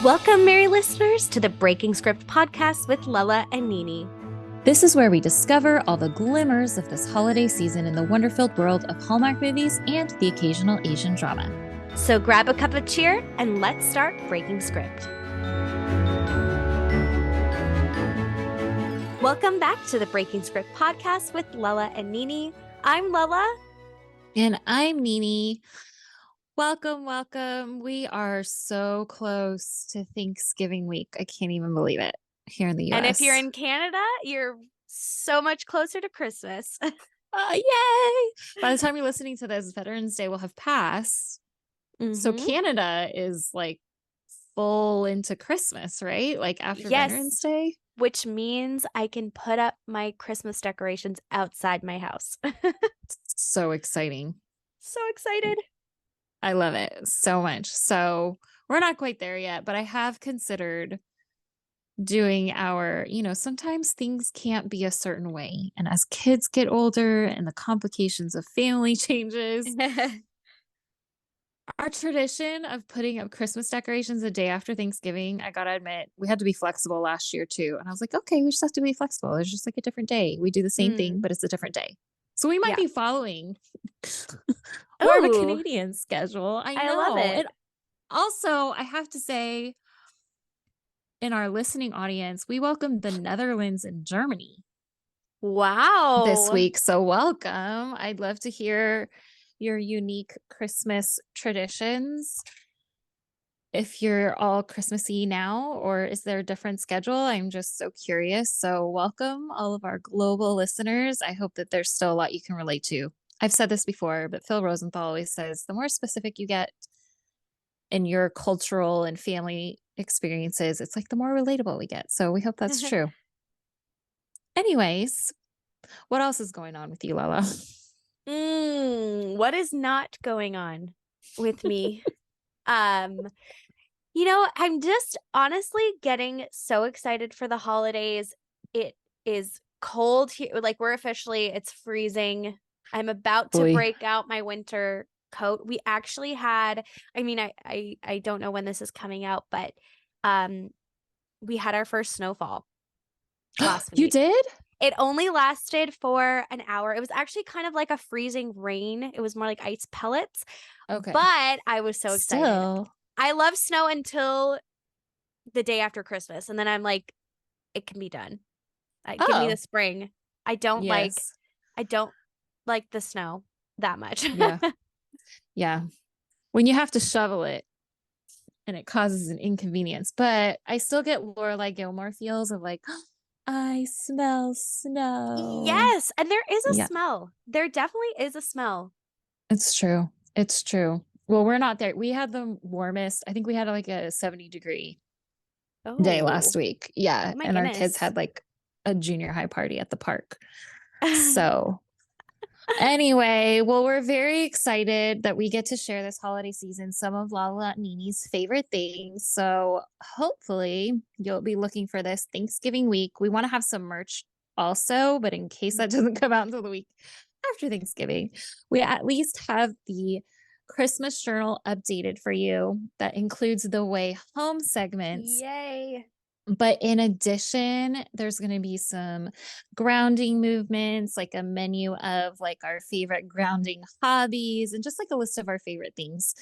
Welcome, merry listeners, to the Breaking Script podcast with Lala and Nini. This is where we discover all the glimmers of this holiday season in the wonder-filled world of Hallmark movies and the occasional Asian drama. So grab a cup of cheer and let's start Breaking Script. Welcome back to the Breaking Script podcast with Lala and Nini. I'm Lala. And I'm Nini. Welcome. We are so close to Thanksgiving week. I can't even believe it here in the US. And if you're in Canada, you're so much closer to Christmas. Yay! By the time you're listening to this, Veterans Day will have passed. So Canada is like full into Christmas, right? Like after Veterans Day. Which means I can put up my Christmas decorations outside my house. So exciting. So excited. I love it so much. So we're not quite there yet, but I have considered doing sometimes things can't be a certain way. And as kids get older and the complications of family changes, our tradition of putting up Christmas decorations a day after Thanksgiving, I gotta admit, we had to be flexible last year too. And I was like, okay, we just have to be flexible. It's just like a different day. We do the same thing, but it's a different day. So we might be following more of a Canadian schedule. I love it. And also, I have to say, in our listening audience, we welcomed the Netherlands and Germany. Wow. This week. So welcome. I'd love to hear your unique Christmas traditions. If you're all Christmassy now, or is there a different schedule? I'm just so curious. So welcome all of our global listeners. I hope that there's still a lot you can relate to. I've said this before, but Phil Rosenthal always says the more specific you get in your cultural and family experiences, it's like the more relatable we get. So we hope that's true. Anyways, what else is going on with you, Lala? What is not going on with me? I'm just honestly getting so excited for the holidays. It is cold here. Like it's freezing. I'm about to break out my winter coat. We actually had, I don't know when this is coming out, but we had our first snowfall last week. You did? It only lasted for an hour. It was actually kind of like a freezing rain. It was more like ice pellets. Okay. But I was so excited. I love snow until the day after Christmas. And then I'm like, it can be done. Give me the spring. I don't like the snow that much. Yeah. When you have to shovel it and it causes an inconvenience. But I still get Lorelai Gilmore feels of like, I smell snow. Yes. And there is a smell. There definitely is a smell. It's true. Well, we're not there. We had the warmest. I think we had like a 70-degree day last week. Yeah. Oh, and our kids had like a junior high party at the park. So anyway, well, we're very excited that we get to share this holiday season some of Lala and Nini's favorite things. So hopefully you'll be looking for this Thanksgiving week. We want to have some merch also, but in case that doesn't come out until the week after Thanksgiving, we at least have the Christmas journal updated for you that includes the way home segments. Yay. But in addition, there's going to be some grounding movements, like a menu of like our favorite grounding hobbies and just like a list of our favorite things.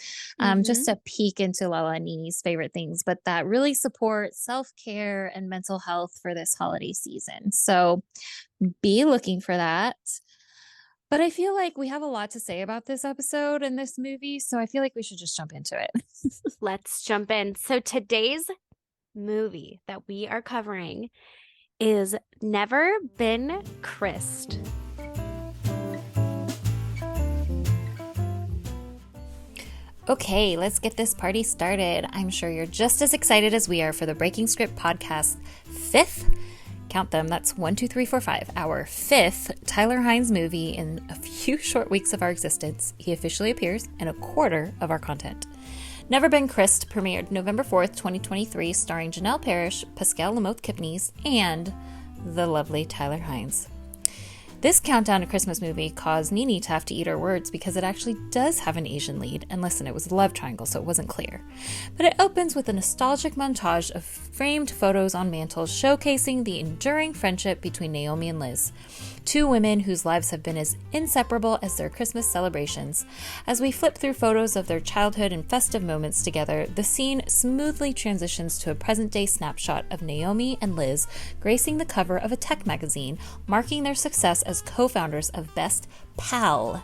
Just a peek into Lala and Nini's favorite things, but that really support self-care and mental health for this holiday season. So be looking for that. But I feel like we have a lot to say about this episode and this movie, so I feel like we should just jump into it. Let's jump in. So today's movie that we are covering is Never Been Kissed. Okay, let's get this party started. I'm sure you're just as excited as we are for the Breaking Script podcast fifth, count them, that's 1, 2, 3, 4, 5, our fifth Tyler Hynes movie in a few short weeks of our existence. He officially appears in a quarter of our content. Never Been Kissed premiered November 4th, 2023, starring Janel, Parrish, Pascal, Lamoth-Kipnes, and the lovely Tyler Hynes. This countdown to Christmas movie caused Nini to have to eat her words because it actually does have an Asian lead, and listen, it was a love triangle, so it wasn't clear. But it opens with a nostalgic montage of framed photos on mantles showcasing the enduring friendship between Naomi and Liz, two women whose lives have been as inseparable as their Christmas celebrations. As we flip through photos of their childhood and festive moments together, the scene smoothly transitions to a present-day snapshot of Naomi and Liz gracing the cover of a tech magazine, marking their success as co-founders of Best Pal.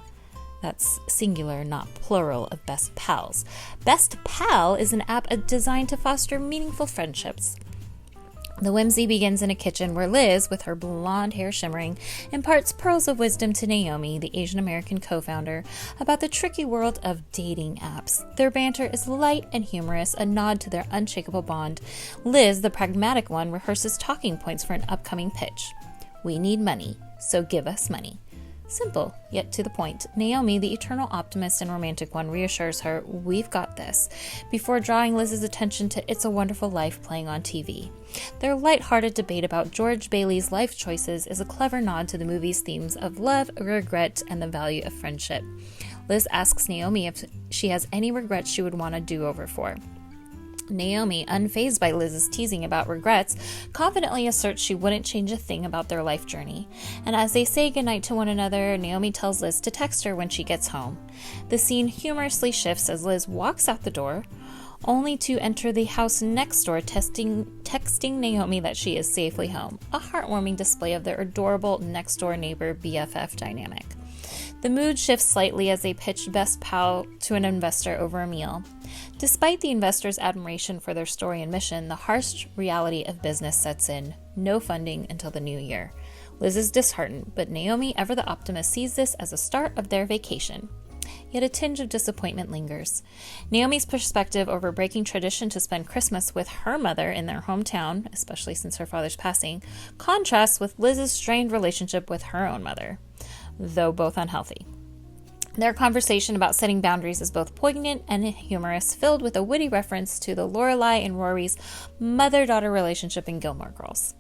That's singular, not plural, of Best Pals. Best Pal is an app designed to foster meaningful friendships. The whimsy begins in a kitchen where Liz, with her blonde hair shimmering, imparts pearls of wisdom to Naomi, the Asian American co-founder, about the tricky world of dating apps. Their banter is light and humorous, a nod to their unshakable bond. Liz, the pragmatic one, rehearses talking points for an upcoming pitch. We need money, so give us money. Simple, yet to the point. Naomi, the eternal optimist and romantic one, reassures her, we've got this, before drawing Liz's attention to It's a Wonderful Life playing on TV. Their light-hearted debate about George Bailey's life choices is a clever nod to the movie's themes of love, regret, and the value of friendship. Liz asks Naomi if she has any regrets she would want a do-over for. Naomi, unfazed by Liz's teasing about regrets, confidently asserts she wouldn't change a thing about their life journey. And as they say goodnight to one another, Naomi tells Liz to text her when she gets home. The scene humorously shifts as Liz walks out the door, only to enter the house next door texting Naomi that she is safely home, a heartwarming display of their adorable next-door neighbor BFF dynamic. The mood shifts slightly as they pitch Best Pal to an investor over a meal. Despite the investor's admiration for their story and mission, the harsh reality of business sets in. No funding until the new year. Liz is disheartened, but Naomi, ever the optimist, sees this as a start of their vacation. Yet a tinge of disappointment lingers. Naomi's perspective over breaking tradition to spend Christmas with her mother in their hometown, especially since her father's passing, contrasts with Liz's strained relationship with her own mother, though both unhealthy. Their conversation about setting boundaries is both poignant and humorous, filled with a witty reference to the Lorelai and Rory's mother-daughter relationship in Gilmore Girls.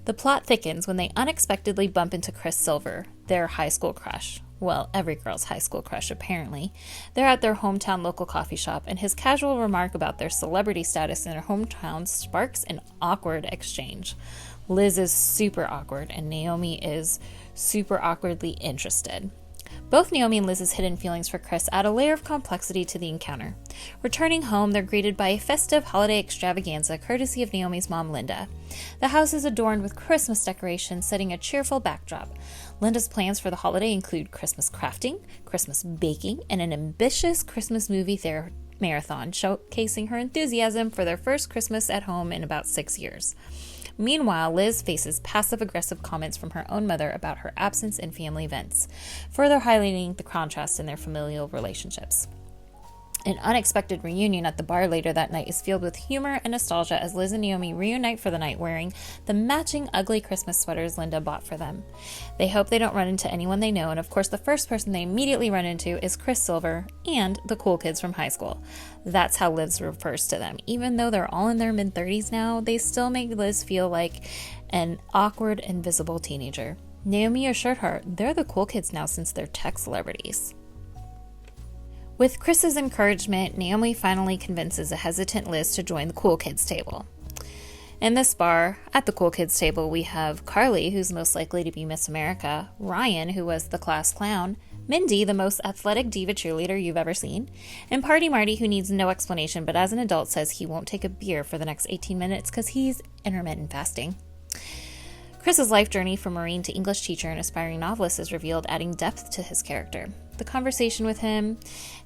The plot thickens when they unexpectedly bump into Chris Silver, their high school crush. Well, every girl's high school crush, apparently. They're at their hometown local coffee shop, and his casual remark about their celebrity status in their hometown sparks an awkward exchange. Liz is super awkward, and Naomi is super awkwardly interested. Both Naomi and Liz's hidden feelings for Chris add a layer of complexity to the encounter. Returning home, they're greeted by a festive holiday extravaganza courtesy of Naomi's mom, Linda. The house is adorned with Christmas decorations, setting a cheerful backdrop. Linda's plans for the holiday include Christmas crafting, Christmas baking, and an ambitious Christmas movie marathon, showcasing her enthusiasm for their first Christmas at home in about 6 years. Meanwhile, Liz faces passive-aggressive comments from her own mother about her absence in family events, further highlighting the contrast in their familial relationships. An unexpected reunion at the bar later that night is filled with humor and nostalgia as Liz and Naomi reunite for the night wearing the matching ugly Christmas sweaters Linda bought for them. They hope they don't run into anyone they know, and of course the first person they immediately run into is Chris Silver and the cool kids from high school. That's how Liz refers to them. Even though they're all in their mid-30s now, they still make Liz feel like an awkward, invisible teenager. Naomi assured her they're the cool kids now since they're tech celebrities. With Chris's encouragement, Naomi finally convinces a hesitant Liz to join the cool kids table. In this bar, at the cool kids table, we have Carly, who's most likely to be Miss America, Ryan, who was the class clown, Mindy, the most athletic diva cheerleader you've ever seen, and Party Marty, who needs no explanation but as an adult says he won't take a beer for the next 18 minutes because he's intermittent fasting. Chris's life journey from Marine to English teacher and aspiring novelist is revealed, adding depth to his character. The conversation with him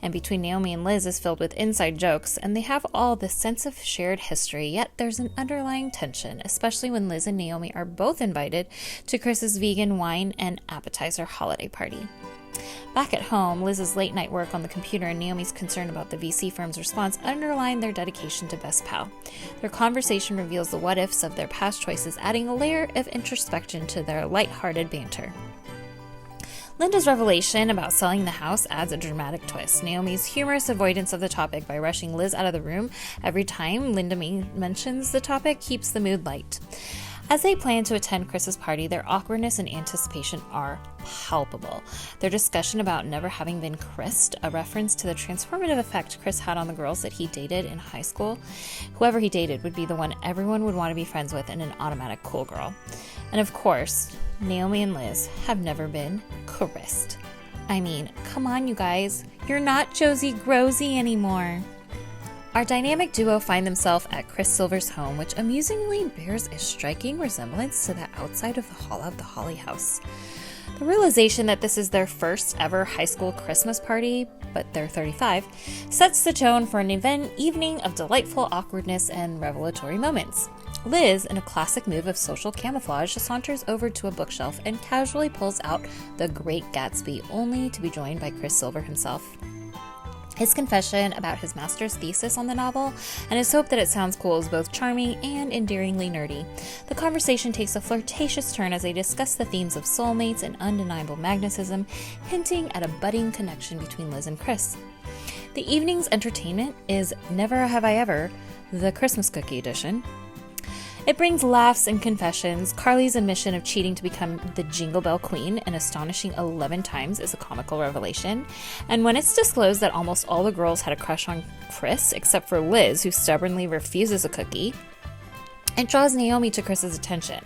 and between Naomi and Liz is filled with inside jokes, and they have all this sense of shared history, yet there's an underlying tension, especially when Liz and Naomi are both invited to Chris's vegan wine and appetizer holiday party. Back at home, Liz's late night work on the computer and Naomi's concern about the VC firm's response underline their dedication to Best Pal. Their conversation reveals the what-ifs of their past choices, adding a layer of introspection to their light-hearted banter. Linda's revelation about selling the house adds a dramatic twist. Naomi's humorous avoidance of the topic by rushing Liz out of the room every time Linda mentions the topic keeps the mood light. As they plan to attend Chris's party, their awkwardness and anticipation are palpable. Their discussion about never having been Chrised, a reference to the transformative effect Chris had on the girls that he dated in high school. Whoever he dated would be the one everyone would want to be friends with and an automatic cool girl. And of course, Naomi and Liz have never been Chrised. I mean, come on, you guys. You're not Josie Grosey anymore. Our dynamic duo find themselves at Chris Silver's home, which amusingly bears a striking resemblance to the outside of the hall of the Holly house. The realization that this is their first ever high school Christmas party, but they're 35, sets the tone for an evening of delightful awkwardness and revelatory moments. Liz, in a classic move of social camouflage, saunters over to a bookshelf and casually pulls out The Great Gatsby, only to be joined by Chris Silver himself. His confession about his master's thesis on the novel and his hope that it sounds cool is both charming and endearingly nerdy. The conversation takes a flirtatious turn as they discuss the themes of soulmates and undeniable magnetism, hinting at a budding connection between Liz and Chris. The evening's entertainment is Never Have I Ever, the Christmas Cookie edition. It brings laughs and confessions. Carly's admission of cheating to become the Jingle Bell Queen an astonishing 11 times is a comical revelation. And when it's disclosed that almost all the girls had a crush on Chris, except for Liz, who stubbornly refuses a cookie, it draws Naomi to Chris's attention.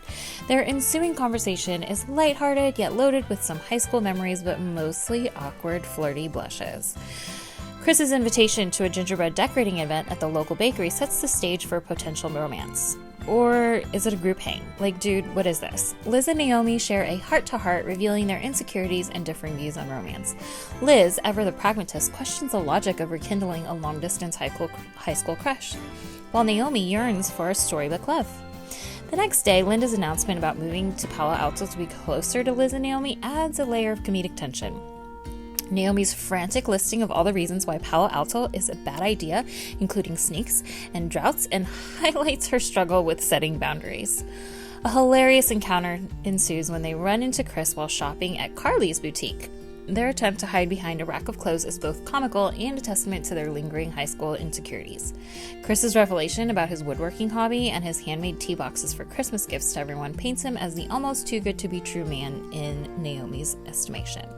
Their ensuing conversation is lighthearted, yet loaded with some high school memories, but mostly awkward, flirty blushes. Chris's invitation to a gingerbread decorating event at the local bakery sets the stage for a potential romance. Or is it a group hang? Like, dude, what is this? Liz and Naomi share a heart-to-heart, revealing their insecurities and differing views on romance. Liz, ever the pragmatist, questions the logic of rekindling a long-distance high school crush, while Naomi yearns for a storybook love. The next day, Linda's announcement about moving to Palo Alto to be closer to Liz and Naomi adds a layer of comedic tension. Naomi's frantic listing of all the reasons why Palo Alto is a bad idea, including snakes and droughts, and highlights her struggle with setting boundaries. A hilarious encounter ensues when they run into Chris while shopping at Carly's boutique. Their attempt to hide behind a rack of clothes is both comical and a testament to their lingering high school insecurities. Chris's revelation about his woodworking hobby and his handmade tea boxes for Christmas gifts to everyone paints him as the almost too good to be true man in Naomi's estimation.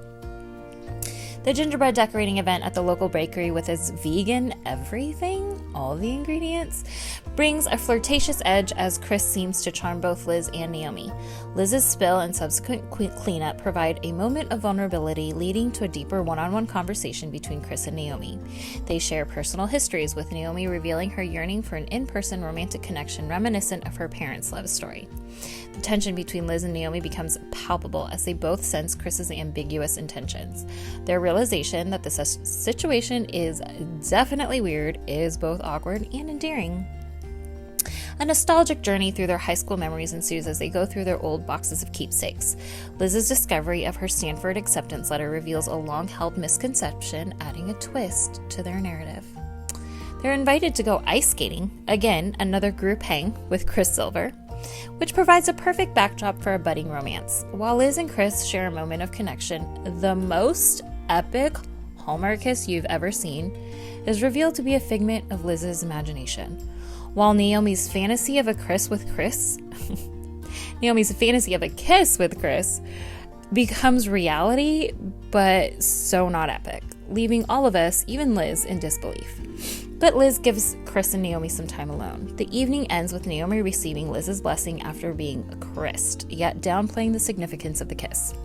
The gingerbread decorating event at the local bakery with its vegan everything, all the ingredients, brings a flirtatious edge as Chris seems to charm both Liz and Naomi. Liz's spill and subsequent cleanup provide a moment of vulnerability, leading to a deeper one-on-one conversation between Chris and Naomi. They share personal histories, with Naomi revealing her yearning for an in-person romantic connection reminiscent of her parents' love story. The tension between Liz and Naomi becomes palpable as they both sense Chris's ambiguous intentions. Their realization that this situation is definitely weird is both awkward and endearing. A nostalgic journey through their high school memories ensues as they go through their old boxes of keepsakes. Liz's discovery of her Stanford acceptance letter reveals a long-held misconception, adding a twist to their narrative. They're invited to go ice skating, again another group hang with Chris Silver, which provides a perfect backdrop for a budding romance. While Liz and Chris share a moment of connection, the most epic Hallmark kiss you've ever seen is revealed to be a figment of Liz's imagination. While Naomi's fantasy of a kiss with Chris becomes reality, but so not epic, leaving all of us, even Liz, in disbelief. But Liz gives Chris and Naomi some time alone. The evening ends with Naomi receiving Liz's blessing after being kissed, yet downplaying the significance of the kiss.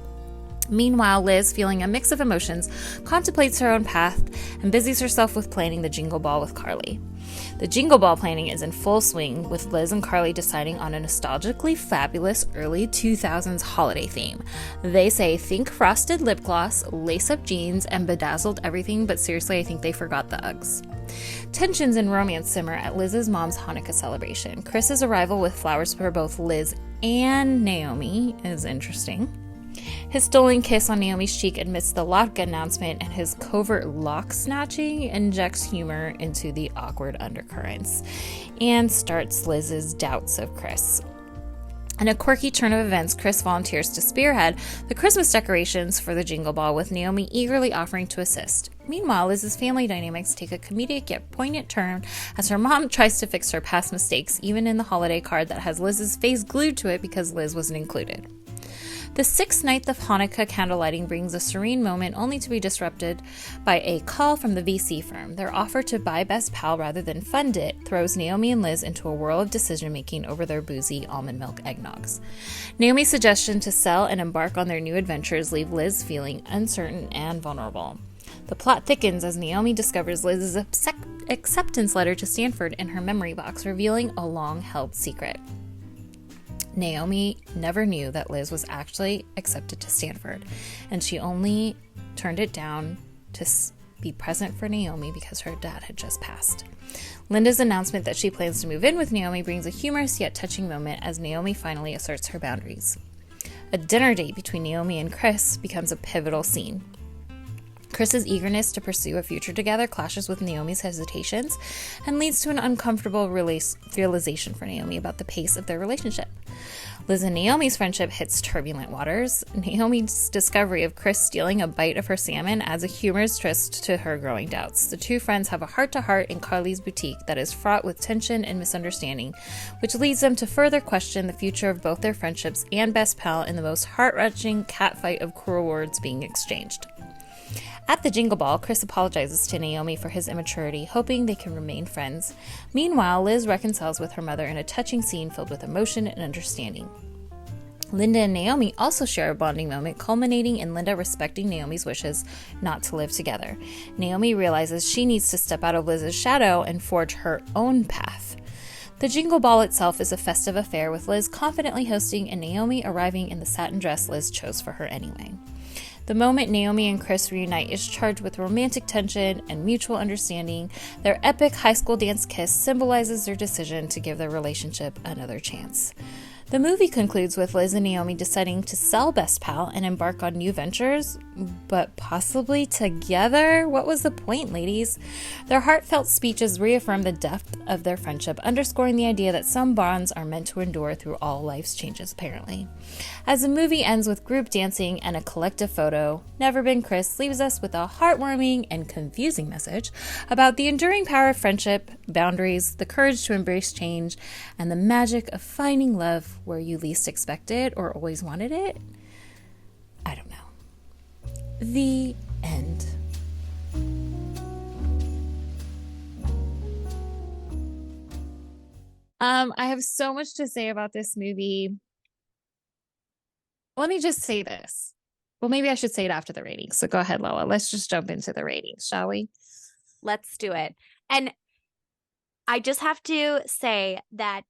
Meanwhile, Liz, feeling a mix of emotions, contemplates her own path and busies herself with planning the Jingle Ball with Carly. The Jingle Ball planning is in full swing, with Liz and Carly deciding on a nostalgically fabulous early 2000s holiday theme. They say think frosted lip gloss, lace-up jeans, and bedazzled everything, but seriously, I think they forgot the Uggs. Tensions and romance simmer at Liz's mom's Hanukkah celebration. Chris's arrival with flowers for both Liz and Naomi is interesting. His stolen kiss on Naomi's cheek amidst the Latka announcement and his covert lock snatching injects humor into the awkward undercurrents and starts Liz's doubts of Chris. In a quirky turn of events, Chris volunteers to spearhead the Christmas decorations for the Jingle Ball, with Naomi eagerly offering to assist. Meanwhile, Liz's family dynamics take a comedic yet poignant turn as her mom tries to fix her past mistakes, even in the holiday card that has Liz's face glued to it because Liz wasn't included. The sixth night of Hanukkah candlelighting brings a serene moment only to be disrupted by a call from the VC firm. Their offer to buy Best Pal rather than fund it throws Naomi and Liz into a whirl of decision-making over their boozy almond milk eggnogs. Naomi's suggestion to sell and embark on their new adventures leave Liz feeling uncertain and vulnerable. The plot thickens as Naomi discovers Liz's acceptance letter to Stanford in her memory box, revealing a long-held secret. Naomi never knew that Liz was actually accepted to Stanford, and she only turned it down to be present for Naomi because her dad had just passed. Linda's announcement that she plans to move in with Naomi brings a humorous yet touching moment as Naomi finally asserts her boundaries. A dinner date between Naomi and Chris becomes a pivotal scene. Chris's eagerness to pursue a future together clashes with Naomi's hesitations and leads to an uncomfortable realization for Naomi about the pace of their relationship. Liz and Naomi's friendship hits turbulent waters. Naomi's discovery of Chris stealing a bite of her salmon adds a humorous twist to her growing doubts. The two friends have a heart-to-heart in Carly's boutique that is fraught with tension and misunderstanding, which leads them to further question the future of both their friendships and Best Pal in the most heart-wrenching catfight of cruel words being exchanged. At the Jingle Ball, Chris apologizes to Naomi for his immaturity, hoping they can remain friends. Meanwhile, Liz reconciles with her mother in a touching scene filled with emotion and understanding. Linda and Naomi also share a bonding moment, culminating in Linda respecting Naomi's wishes not to live together. Naomi realizes she needs to step out of Liz's shadow and forge her own path. The Jingle Ball itself is a festive affair, with Liz confidently hosting and Naomi arriving in the satin dress Liz chose for her anyway. The moment Naomi and Chris reunite is charged with romantic tension and mutual understanding. Their epic high school dance kiss symbolizes their decision to give their relationship another chance. The movie concludes with Liz and Naomi deciding to sell Best Pal and embark on new ventures, but possibly together? What was the point, ladies? Their heartfelt speeches reaffirm the depth of their friendship, underscoring the idea that some bonds are meant to endure through all life's changes, apparently. As the movie ends with group dancing and a collective photo, Never Been Chris leaves us with a heartwarming and confusing message about the enduring power of friendship, boundaries, the courage to embrace change, and the magic of finding love where you least expect it or always wanted it. I don't know. The end. I have so much to say about this movie. Let me just say this. Well, maybe I should say it after the ratings. So go ahead, Lola. Let's just jump into the ratings, shall we? Let's do it. And I just have to say that,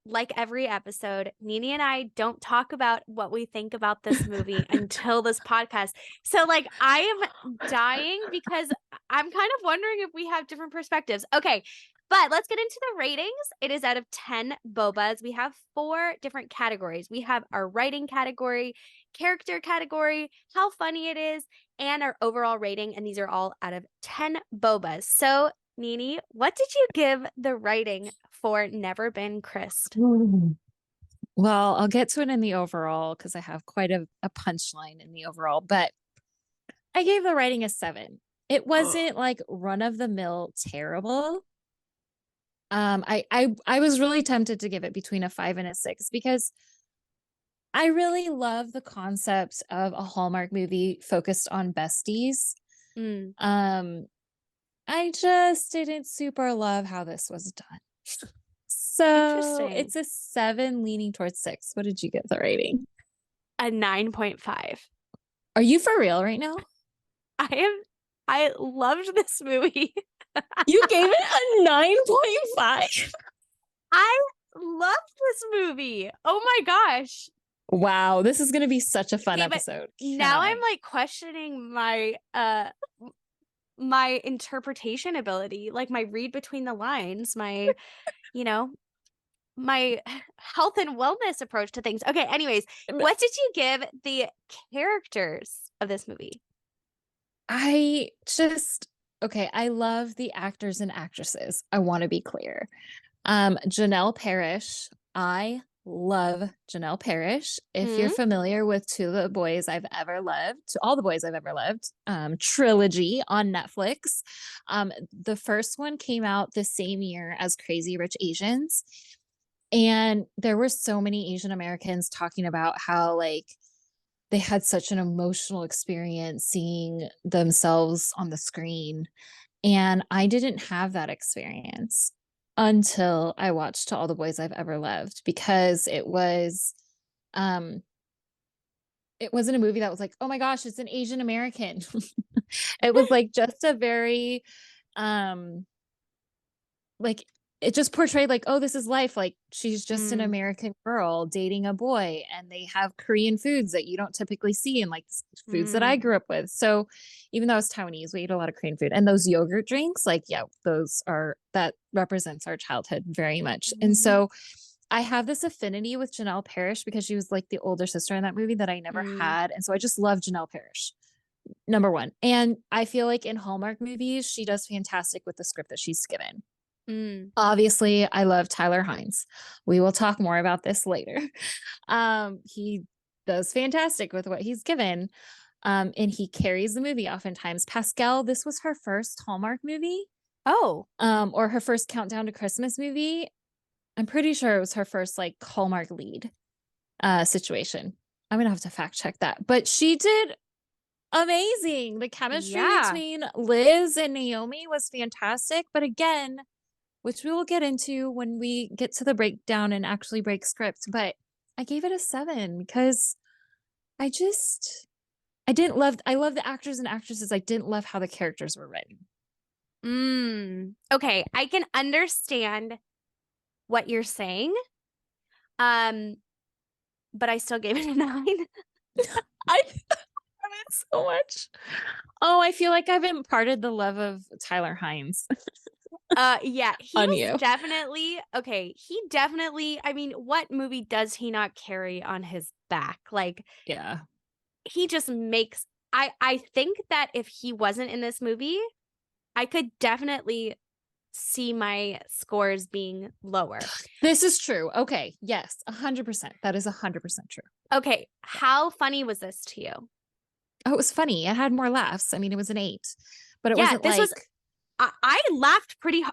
like every episode, Nini and I don't talk about what we think about this movie until this podcast. So, like, I am dying because I'm kind of wondering if we have different perspectives. Okay, but let's get into the ratings. It is out of 10 bobas. We have 4 different categories. We have our writing category, character category, how funny it is, and our overall rating. And these are all out of 10 bobas. So, Nini, what did you give the writing for Never Been Christ? Well, I'll get to it in the overall because I have quite a punchline in the overall, but I gave the writing a 7. It wasn't like run-of-the-mill terrible. I was really tempted to give it between a 5 and a 6 because I really love the concept of a Hallmark movie focused on besties. I just didn't super love how this was done. So it's a 7 leaning towards 6. What did you get the rating? A 9.5. Are you for real right now? I loved this movie. You gave it a 9.5? I loved this movie. Oh my gosh. Wow, this is going to be such a fun episode. Now I'm like questioning my my interpretation ability, like my read between the lines, my my health and wellness approach to things. Okay, anyways, what did you give the characters of this movie? I love the actors and actresses. I want to be clear. Janel Parrish, I love Janel Parrish. If you're Mm. familiar with To the Boys I've Ever Loved, To All the Boys I've Ever Loved, trilogy on Netflix. The first one came out the same year as Crazy Rich Asians. And there were so many Asian Americans talking about how like they had such an emotional experience seeing themselves on the screen. And I didn't have that experience until I watched To All the Boys I've Ever Loved, because um it wasn't a movie that was like, oh my gosh, it's an Asian American. It was like just a very like it just portrayed like, oh, this is life. Like she's just an Mm. American girl dating a boy, and they have Korean foods that you don't typically see, and like foods that I Mm. grew up with. So even though I was Taiwanese, we ate a lot of Korean food, and those yogurt drinks, like, yeah, that represents our childhood very much. And Mhm. so I have this affinity with Janelle Parrish because she was like the older sister in that movie that I never Mm. had. And so I just love Janelle Parrish, number one. And I feel like in Hallmark movies, she does fantastic with the script that she's given. Mm. Obviously, I love Tyler Hynes. We will talk more about this later. He does fantastic with what he's given. And he carries the movie oftentimes. Pascal, this was her first Hallmark movie, Oh. or her first Countdown to Christmas movie. I'm pretty sure it was her first like Hallmark lead situation. I'm gonna have to fact check that. But she did amazing. The chemistry Yeah. between Liz and Naomi was fantastic. But again, which we will get into when we get to the breakdown and actually break script. But I gave it a 7 because I love the actors and actresses. I didn't love how the characters were written. Okay, I can understand what you're saying. Um, but I still gave it a 9. I love it so much. Oh, I feel like I've imparted the love of Tyler Hynes Yeah, he on was you. definitely okay. He definitely, I mean, what movie does he not carry on his back? Like, Yeah. he just makes I think that if he wasn't in this movie, I could definitely see my scores being lower. This is true. Okay. Yes. 100%. That is 100% true. Okay, how funny was this to you? Oh, it was funny. It had more laughs. I mean, it was an 8, but it Yeah, wasn't this like, was I laughed pretty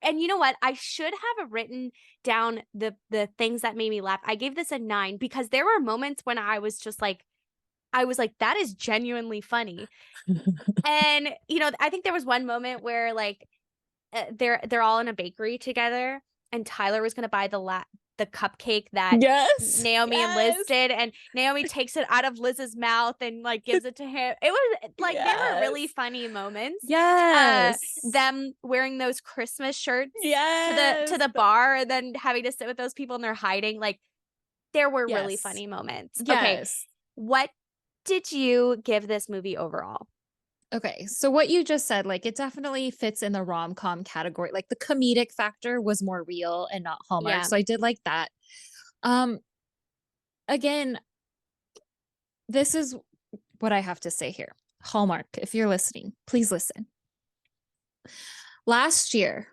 and you know what? I should have written down the things that made me laugh. I gave this a 9 because there were moments when I was like, that is genuinely funny. And I think there was one moment where like they're all in a bakery together, and Tyler was gonna buy the cupcake that yes, Naomi and Liz yes, did, and Naomi takes it out of Liz's mouth and like gives it to him. It was like there were really yes, funny moments. yes, Them wearing those Christmas shirts to yes, the bar and then having to sit with those people and they're hiding. Like there were really yes, funny moments. Okay, yes. what did you give this movie overall? Okay, so what you just said, like, it definitely fits in the rom-com category. Like, the comedic factor was more real and not Hallmark, Yeah. so I did like that. Um, Again, this is what I have to say here. Hallmark, if you're listening, please listen. Last year,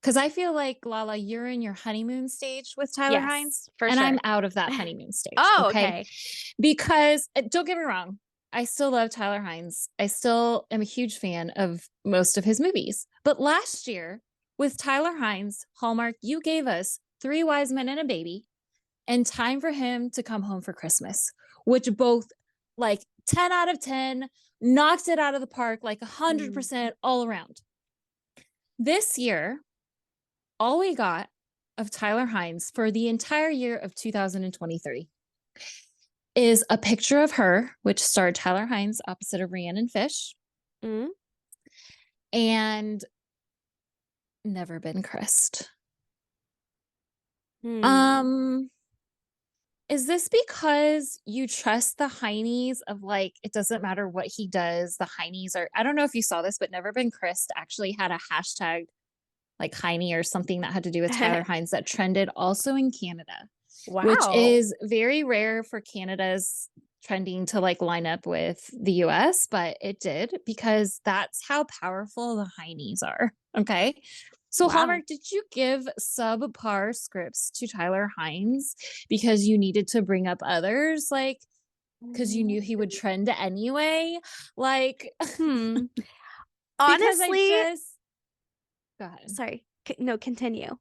because I feel like, Lala, you're in your honeymoon stage with Tyler Hynes, Yes, for and I'm sure. out of that honeymoon stage, Oh, okay? okay. Because don't get me wrong, I still love Tyler Hynes. I still am a huge fan of most of his movies. But last year, with Tyler Hynes, Hallmark, you gave us Three Wise Men and a Baby and Time for Him to Come Home for Christmas, which both like 10 out of 10, knocked it out of the park, like Mm. 100% all around. This year, all we got of Tyler Hynes for the entire year of 2023 is a picture of her, which starred Tyler Hynes opposite of Rhiannon Fish, Mm. and Never Been Kissed. Hmm. Um, is this because you trust the Hynies of like, it doesn't matter what he does, the Hynies are, I don't know if you saw this, but Never Been Kissed actually had a hashtag like Hynie or something that had to do with Tyler Hynes that trended also in Canada, which Wow. is very rare for Canada's trending to like line up with the US, but it did because that's how powerful the Hynies are. Okay. So Wow. Hallmark, did you give subpar scripts to Tyler Hynes because you needed to bring up others? Like, because you knew he would trend anyway? Like, Hmm. because Honestly, go ahead. sorry. No, continue.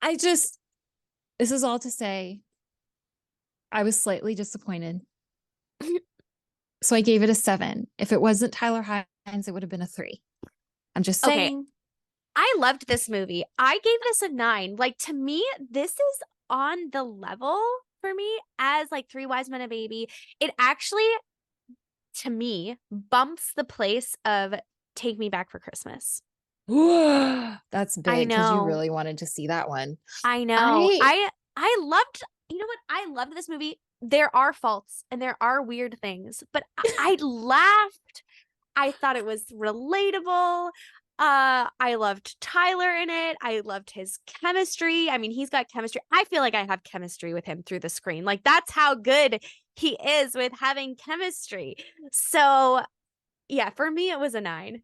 I just, this is all to say, I was slightly disappointed. So I gave it a 7. If it wasn't Tyler Hynes, it would have been a 3. I'm just Okay, saying. I loved this movie. I gave this a 9. Like, to me, this is on the level for me as like Three Wise Men, a Baby. It actually, to me, bumps the place of Take Me Back for Christmas. That's I big because you know. really wanted to see that one. I know. I I loved, you know what? I loved this movie. There are faults and there are weird things, but I laughed. I thought it was relatable. I loved Tyler in it. I loved his chemistry. I mean, he's got chemistry. I feel like I have chemistry with him through the screen. Like, that's how good he is with having chemistry. So, yeah, for me it was a 9.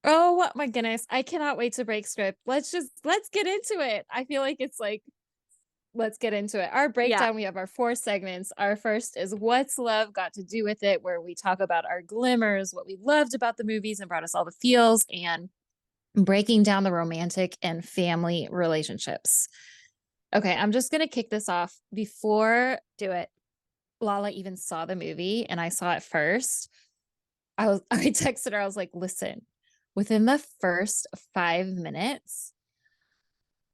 Oh my goodness. I cannot wait to break script. Let's get into it. I feel like it's like let's get into it. Our Yeah. breakdown, we have our 4 segments. Our first is What's Love Got to Do with It, where we talk about our glimmers, what we loved about the movies and brought us all the feels, and breaking down the romantic and family relationships. Okay, I'm just going to kick this off. Before Do it. Lala even saw the movie and I saw it first, I texted her, I was like, listen, within the first 5 minutes,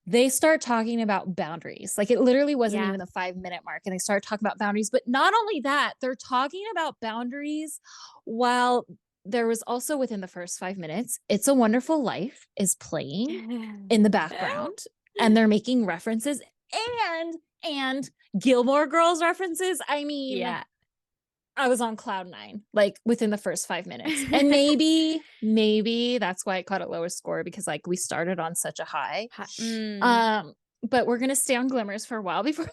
they start talking about boundaries. Like it literally wasn't Yeah. even the 5 minute mark. And they start talking about boundaries. But not only that, they're talking about boundaries while there was also within the first 5 minutes, It's a Wonderful Life is playing in the background and they're making references and Gilmore Girls references. I mean, Yeah. I was on cloud 9, like within the first 5 minutes. And maybe that's why I caught a lower score because like we started on such a high. Mm. Um, but we're gonna stay on glimmers for a while before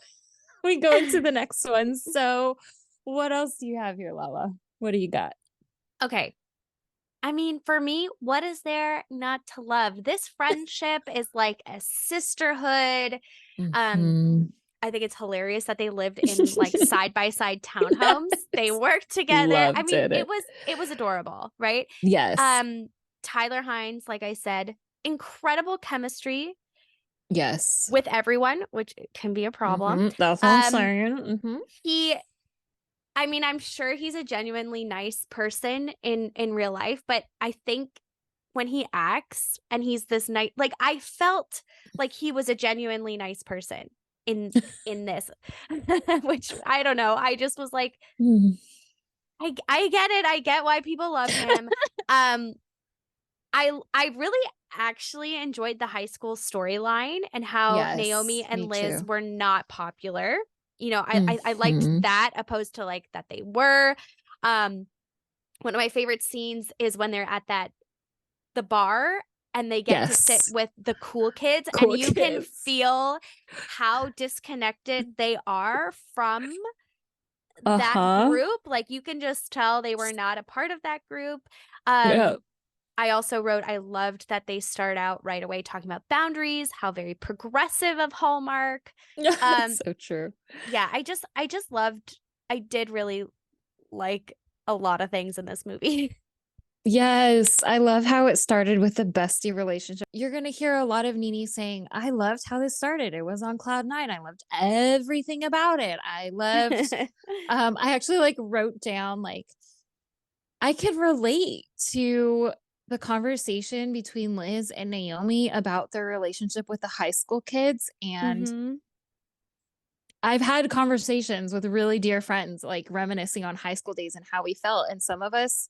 we go into the next one. So what else do you have here, Lala? What do you got? Okay. I mean, for me, what is there not to love? This friendship is like a sisterhood. Um, Mhm. I think it's hilarious that they lived in like side by side townhomes. They Yes. worked together. I Loved mean, it. it was adorable, right? Yes. Um, Tyler Hynes, like I said, incredible chemistry Yes. with everyone, which can be a problem. That's what I'm Um, saying. he I mean, I'm sure he's a genuinely nice person in real life, but I think when he acts and he's this nice, like I felt like he was a genuinely nice person in in this, which I don't know. I just was like, Mhm. I get it. I get why people love him. Um, I really actually enjoyed the high school storyline and how Naomi Yes, and me Liz too. were not popular. You know, I liked Mhm. that opposed to like that they were. Um, one of my favorite scenes is when they're at the bar and they get to sit Yes. with the cool kids and Cool you can kids. feel how disconnected they are from that Uh-huh. group. Like you can just tell they were not a part of that group. Yeah. I also wrote I loved that they start out right away talking about boundaries, how very progressive of Hallmark. Um So true. yeah, I just loved I did really like a lot of things in this movie. Yes, I love how it started with the bestie relationship. You're going to hear a lot of Nini saying, I loved how this started. It was on cloud 9. I loved everything about it. I loved I actually like wrote down like I could relate to the conversation between Liz and Naomi about their relationship with the high school kids. And Mhm. I've had conversations with really dear friends, like reminiscing on high school days and how we felt. And some of us,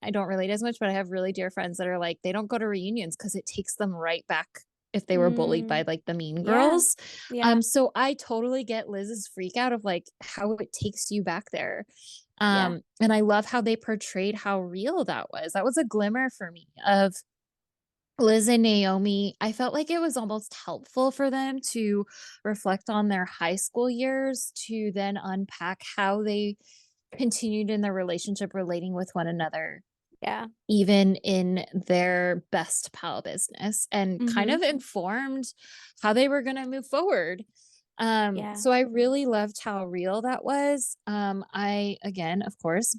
I don't relate as much, but I have really dear friends that are like, they don't go to reunions because it takes them right back if they were bullied by Mm, like the mean yeah. girls. Yeah. So I totally get Liz's freak out of like how it takes you back there. Yeah. And I love how they portrayed how real that was. That was a glimmer for me of Liz and Naomi. I felt like it was almost helpful for them to reflect on their high school years to then unpack how they continued in their relationship relating with one another Yeah. even in their best pal business, and kind Mm-hmm. of informed how they were going to move forward. Yeah. So I really loved how real that was. I, again, of course,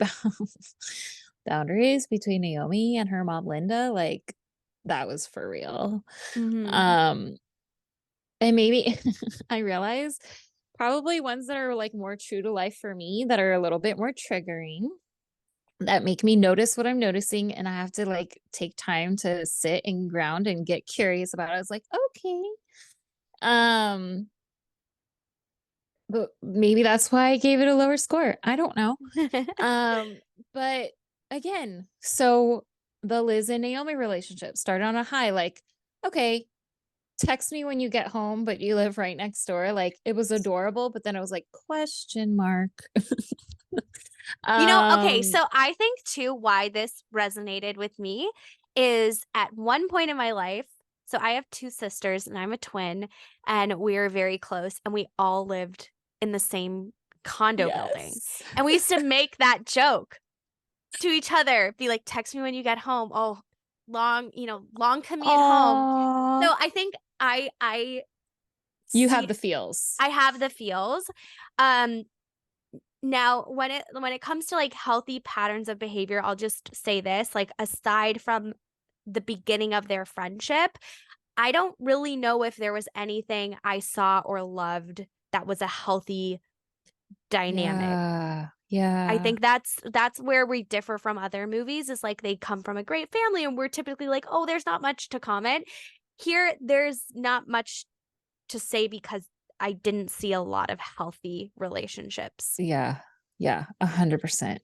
boundaries between Naomi and her mom, Linda, like that was for real. Mm-hmm. Um, and maybe I realize probably ones that are like more true to life for me that are a little bit more triggering, that make me notice what I'm noticing, and I have to like take time to sit and ground and get curious about it. I was like, okay. Um, but maybe that's why I gave it a lower score. I don't know. Um, but again, so the Liz and Naomi relationship started on a high, like, okay, text me when you get home, but you live right next door. Like it was adorable, but then I was like, question mark. Okay, um, so I think too why this resonated with me is at one point in my life, so I have two sisters and I'm a twin, and we're very close, and we all lived in the same condo building. yes. And we used to make that joke to each other, be like, text me when you get home. Oh, long commute home. Aw. So I think I You have see the feels. I have the feels. Um Now, when it comes to like healthy patterns of behavior, I'll just say this, like aside from the beginning of their friendship, I don't really know if there was anything I saw or loved that was a healthy dynamic. Yeah. I Yeah. think that's where we differ from other movies, is like they come from a great family and we're typically like, "Oh, there's not much to comment." Here there's not much to say because I didn't see a lot of healthy relationships. Yeah. Yeah. 100%.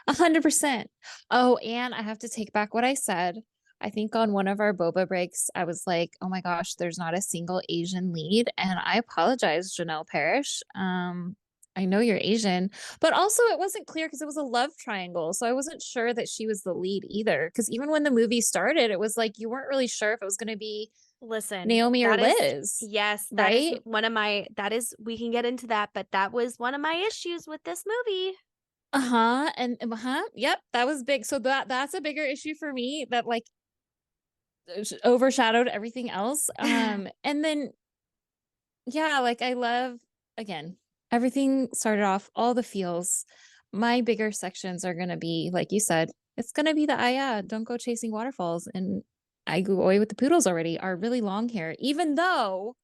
100%. Oh, and I have to take back what I said. I think on one of our boba breaks, I was like, oh my gosh, there's not a single Asian lead. And I apologize, Janel Parrish. I know you're Asian, but also it wasn't clear because it was a love triangle. So I wasn't sure that she was the lead either. Because even when the movie started, it was like you weren't really sure if it was going to be Listen, Naomi or that is, Liz, yes, that is right? one of my, that is, we can get into that, but that was one of my issues with this movie. Uh-huh. And uh-huh. Yep, that was big. So that's a bigger issue for me, that like overshadowed everything else. And then yeah, like I love, again, everything started off, all the feels. My bigger sections are gonna be, like you said, it's gonna be the yeah, don't go chasing waterfalls. And I go away with the poodles already are really long here, even though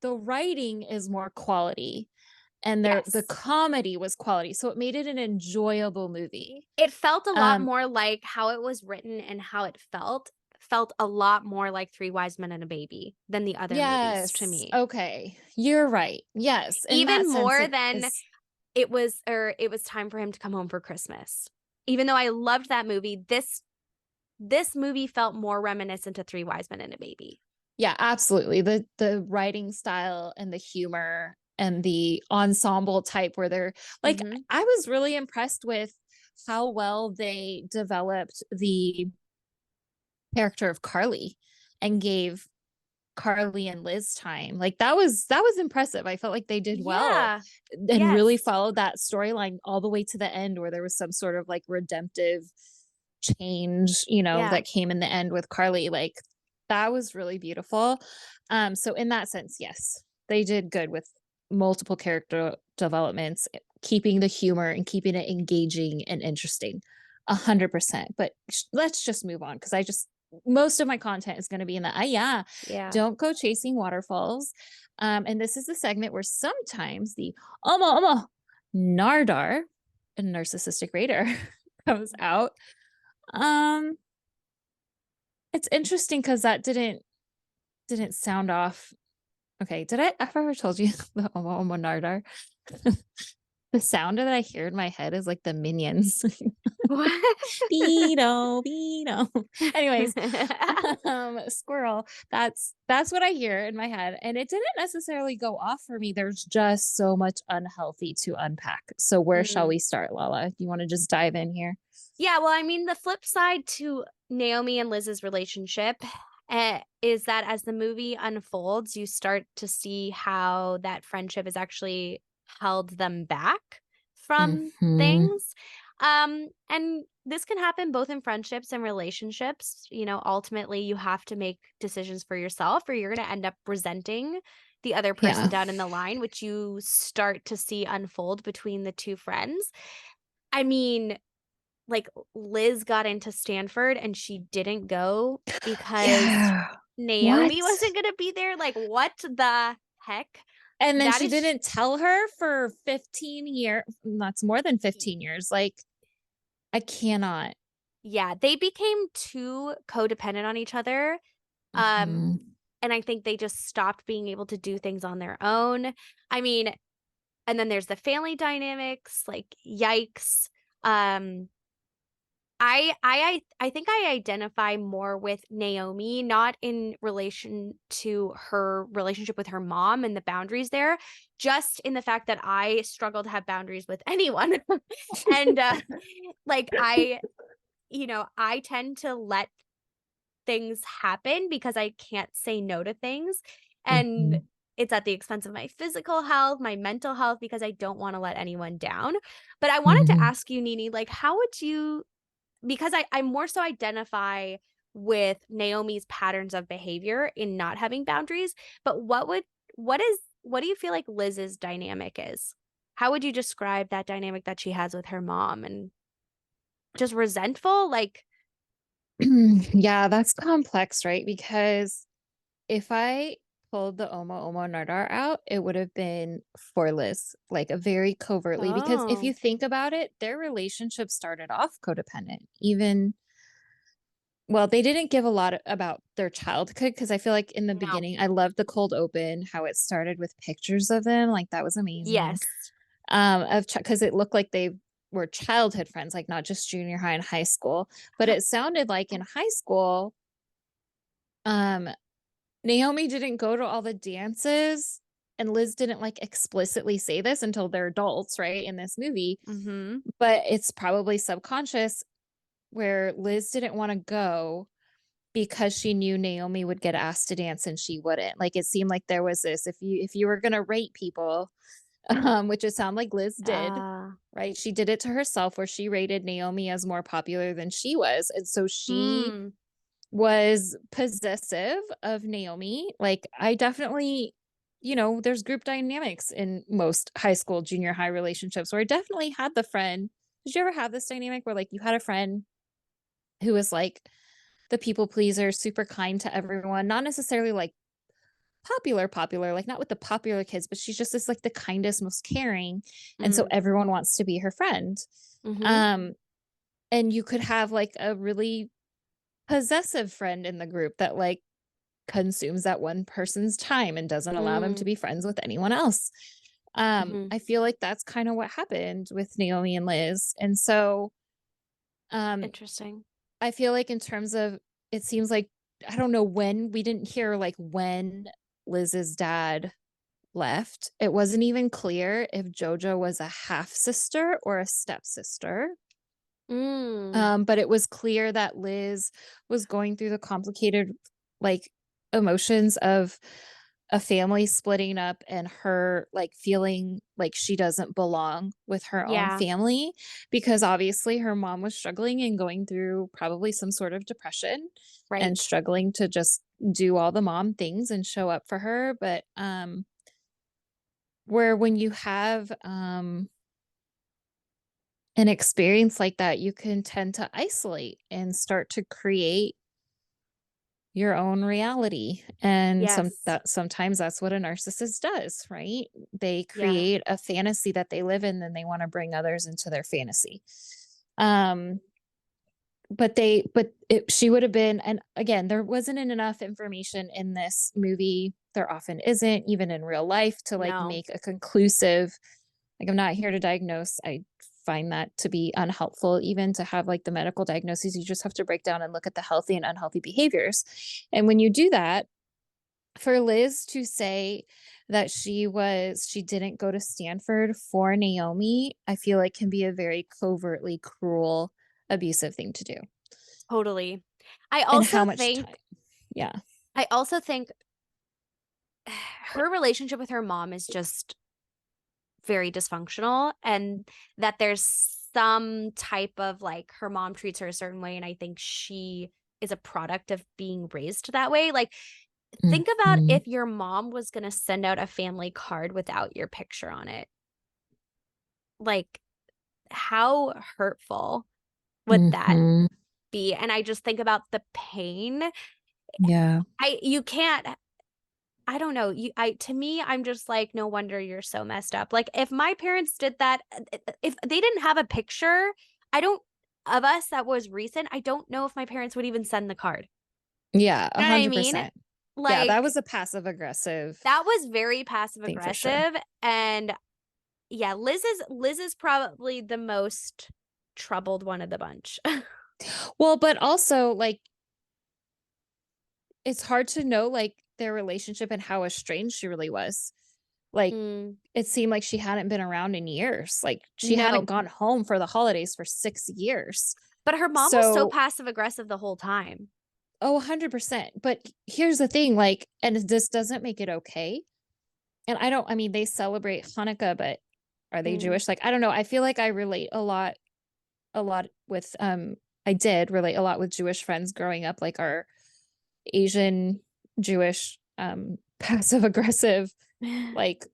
the writing is more quality and the Yes. comedy was quality. So it made it an enjoyable movie. It felt a lot Um, more like how it was written and how it felt a lot more like Three Wise Men and a Baby than the other movies to yes. me. Okay. You're right. Yes. In that Even sense, more it than is. it was time for him to come home for Christmas. Even though I loved that movie, this movie felt more reminiscent of Three Wise Men and a Baby. Yeah, absolutely. The writing style and the humor and the ensemble type where they're like, Mm-hmm. I was really impressed with how well they developed the character of Carly and gave Carly and Liz time. Like that was impressive. I felt like they did well Yeah. and really Yes. followed that storyline all the way to the end, where there was some sort of like redemptive change, Yeah. that came in the end with Carly. Like that was really beautiful. So in that sense, yes, they did good with multiple character developments, keeping the humor and keeping it engaging and interesting. 100%. But let's just move on, because most of my content is going to be in the yeah, Yeah. don't go chasing waterfalls. And this is the segment where sometimes the Omo Nardar, a narcissistic raider, comes out. um it's interesting because that didn't sound off. Okay, did I've ever told you the Omo Nardar? The sound that I hear in my head is like the minions. What? Beano, Beano. Anyways, squirrel. That's what I hear in my head. And it didn't necessarily go off for me. There's just so much unhealthy to unpack. So where shall Mm. we start, Lala? You want to just dive in here? Yeah, well, I mean, the flip side to Naomi and Liz's relationship is that as the movie unfolds, you start to see how that friendship has actually held them back from Hmm. things. And this can happen both in friendships and relationships. You know, ultimately you have to make decisions for yourself, or you're going to end up resenting the other person Yeah. down in the line, which you start to see unfold between the two friends. I mean, like, Liz got into Stanford and she didn't go because Yeah. Naomi What? wasn't gonna be there. Like, what the heck? And then That she is didn't tell her for 15 years. That's more than 15 years. Like, I cannot. yeah, they became too codependent on each other. Um, Mhm. and I think they just stopped being able to do things on their own. I mean, and then there's the family dynamics, like, yikes. Um, I think I identify more with Naomi, not in relation to her relationship with her mom and the boundaries there, just in the fact that I struggle to have boundaries with anyone. And like, I tend to let things happen because I can't say no to things. And Mhm. it's at the expense of my physical health, my mental health, because I don't want to let anyone down. But I wanted to Mhm. ask you, Nini, like, how would you, because I more so identify with Naomi's patterns of behavior in not having boundaries, but what do you feel like Liz's dynamic is? How would you describe that dynamic that she has with her mom, and just resentful? Like, Yeah, that's complex, right? Because if I pulled the Omo Omo Nardar out, it would have been for Liz, like a very covertly. Because if you oh, think about it, their relationship started off codependent. Even, well, they didn't give a lot about their childhood because I feel like in the no. beginning, I loved the cold open, how it started with pictures of them. Like that was amazing. Yes. Of because it looked like they were childhood friends, like not just junior high and high school. But it sounded like in high school, um, Naomi didn't go to all the dances, and Liz didn't like explicitly say this until they're adults, right? In this movie, Mm-hmm. but it's probably subconscious where Liz didn't want to go because she knew Naomi would get asked to dance and she wouldn't. Like it seemed like there was this if you were gonna rate people, which it sounded like Liz did, Uh, right? She did it to herself where she rated Naomi as more popular than she was. And so she hmm. was possessive of Naomi. Like I definitely, there's group dynamics in most high school, junior high relationships where I definitely had the friend. Did you ever have this dynamic where like you had a friend who was like the people pleaser, super kind to everyone, not necessarily like popular, like not with the popular kids, but she's just this like the kindest, most caring. And so Mm. everyone wants to be her friend. Mm-hmm. Um, and you could have like a really possessive friend in the group that like consumes that one person's time and doesn't allow them to Mm. be friends with anyone else. Mm-hmm. I feel like that's kind of what happened with Naomi and Liz. And so um Interesting. I feel like in terms of it seems like I don't know when we didn't hear like when Liz's dad left. It wasn't even clear if Jojo was a half sister or a stepsister. Mm. But it was clear that Liz was going through the complicated like emotions of a family splitting up and her like feeling like she doesn't belong with her own Yeah. family because obviously her mom was struggling and going through probably some sort of depression and Right. struggling to just do all the mom things and show up for her. But where when you have an experience like that, you can tend to isolate and start to create your own reality. And Yes. sometimes that's what a narcissist does, right? They Yeah. create a fantasy that they live in, then they want to bring others into their fantasy. Um, she would have been, and again, there wasn't enough information in this movie. There often isn't, even in real life, to like No. make a conclusive, like, I'm not here to diagnose. I find that to be unhelpful, even to have like the medical diagnoses. You just have to break down and look at the healthy and unhealthy behaviors. And when you do that, for Liz to say that she didn't go to Stanford for Naomi, I feel like can be a very covertly cruel, abusive thing to do. Totally. I And also how much time? think Yeah. I also think her relationship with her mom is just very dysfunctional, and that there's some type of like her mom treats her a certain way, and I think she is a product of being raised that way. Like, think about if your mom was going to send out a family card without your picture on it. Like, how hurtful would that be? And I just think about the pain. Yeah. You can't, I don't know. To me, I'm just like, no wonder you're so messed up. Like, if my parents did that, if they didn't have a picture, of us that was recent, I don't know if my parents would even send the card. Yeah, You know what I mean? 100%. Yeah, Like, that was a passive aggressive. that was very passive thing for aggressive. sure. And yeah, Liz is probably the most troubled one of the bunch. Well, but also like it's hard to know like their relationship and how estranged she really was. Like it seemed like she hadn't been around in years. Like she hadn't No, gone home for the holidays for 6 years. but her mom was so passive aggressive the whole time. Oh, 100%. But here's the thing, like, and this doesn't make it okay. And I mean, they celebrate Hanukkah, but are they Jewish? Like, I don't know. I feel like I relate a lot with, I did relate a lot with Jewish friends growing up, like our Asian Jewish, passive aggressive, like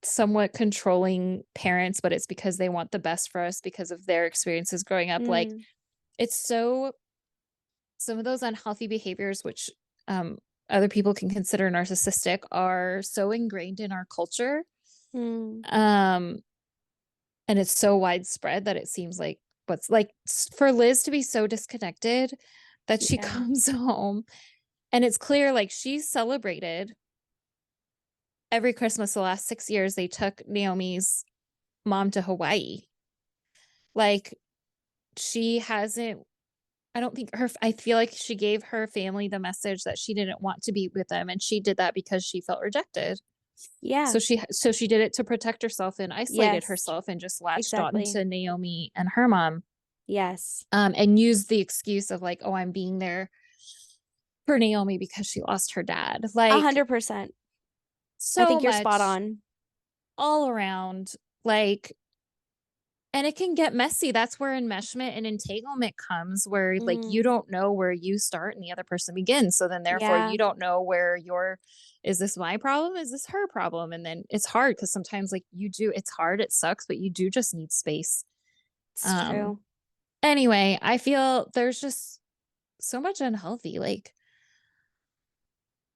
somewhat controlling parents, but it's because they want the best for us because of their experiences growing up. Like, it's so, some of those unhealthy behaviors, which other people can consider narcissistic, are so ingrained in our culture. And it's so widespread that it seems like what's like for Liz to be so disconnected that she comes home and it's clear like she celebrated every Christmas the last 6 years. They took Naomi's mom to Hawaii. Like she hasn't, I don't think I feel like she gave her family the message that she didn't want to be with them. And she did that because she felt rejected. Yeah. So she did it to protect herself and isolated herself and just latched on to Naomi and her mom. Yes. And used the excuse of like, oh, I'm being there for Naomi because she lost her dad. Like 100%. So I think you're much spot on. all around. Like, and it can get messy. That's where enmeshment and entanglement comes, where like you don't know where you start and the other person begins. So then therefore you don't know where is this my problem? Is this her problem? And then it's hard because sometimes like it's hard, it sucks, but you do just need space. It's true. Anyway, I feel there's just so much unhealthy, like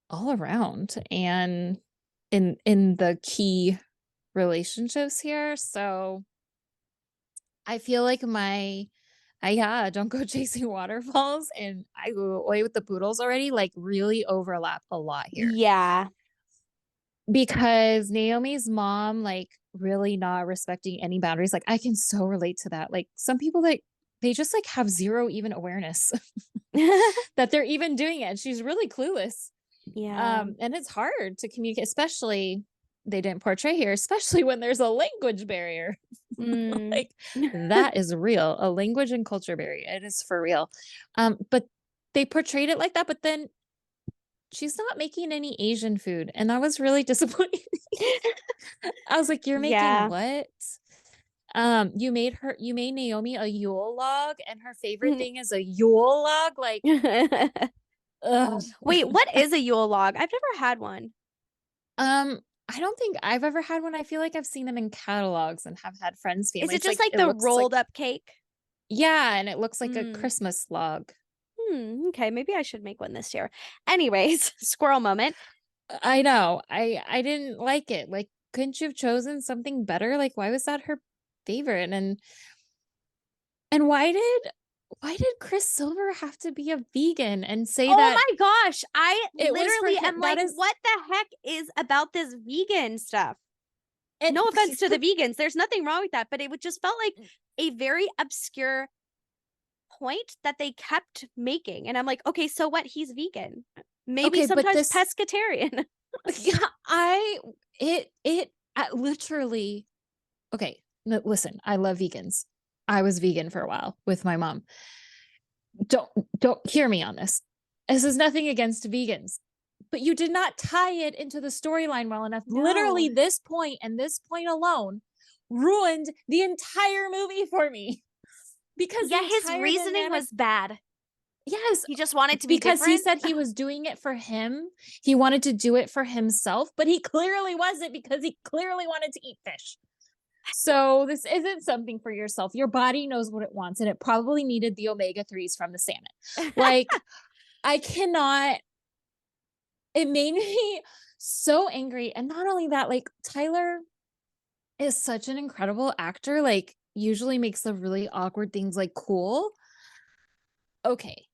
all around and in the key relationships here. So I feel like don't go chasing waterfalls and I go away with the poodles already, like really overlap a lot here. Yeah. Because Naomi's mom, like really not respecting any boundaries. Like I can so relate to that. Like some people like they just like have zero even awareness that they're even doing it. She's really clueless. Yeah. And it's hard to communicate, especially they didn't portray here, especially when there's a language barrier. Like that is real, a language and culture barrier. It is for real. But they portrayed it like that, but then she's not making any Asian food. And that was really disappointing. I was like, you're making what? You made Naomi a Yule log and her favorite thing is a Yule log. Like, wait, what is a Yule log? I've never had one. I don't think I've ever had one. I feel like I've seen them in catalogs and have had friends' families. Is it just like the rolled up cake? Yeah, and it looks like a Christmas log. Okay, maybe I should make one this year. Anyways, squirrel moment. I know. I didn't like it. Like, couldn't you have chosen something better? Like, why was that her favorite? And why did Chris Silver have to be a vegan and say that? Oh my gosh. I literally am like, what the heck is about this vegan stuff? And no offense to the vegans. There's nothing wrong with that, but it would just felt like a very obscure point that they kept making. And I'm like, okay, so what? He's vegan. Maybe sometimes pescatarian. Yeah, literally. Okay, no, listen, I love vegans. I was vegan for a while with my mom. Don't hear me on this. This is nothing against vegans, but you did not tie it into the storyline well enough. No. Literally this point and this point alone ruined the entire movie for me. Because the Yeah, his entire reasoning dynamic, was bad. yes, He just wanted to be because he different. said he was doing it for him. He wanted to do it for himself, but he clearly wasn't, because he clearly wanted to eat fish. So this isn't something for yourself. Your body knows what it wants, and it probably needed the omega-3s from the salmon. Like, I cannot, it made me so angry. And not only that, like, Tyler is such an incredible actor, like, usually makes the really awkward things like cool. Okay.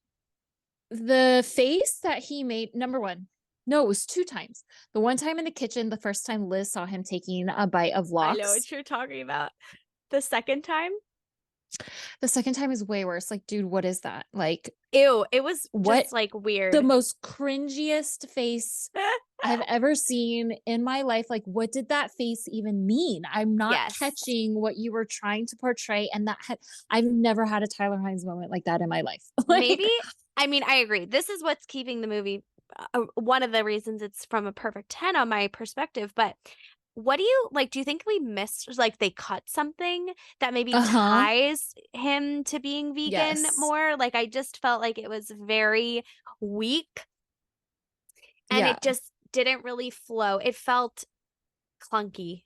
The face that he made, number one, no, it was 2 times. The one time in the kitchen, the first time Liz saw him taking a bite of I know lox. what you're talking about. The second time? The second time is way worse. Like, dude, what is that? Like, Ew, it was what? just like The weird. most cringiest face I've ever seen in my life. Like, what did that face even mean? I'm not Yes. catching what you were trying to portray. And I've never had a Tyler Hynes moment like that in my life. Maybe, I mean, I agree. This is what's keeping the movie, one of the reasons it's from a perfect 10 on my perspective. But what do you like? Do you think we missed, like, they cut something that maybe Uh-huh. ties him to being vegan Yes. more? Like, I just felt like it was very weak and Yeah. it just didn't really flow. It felt clunky.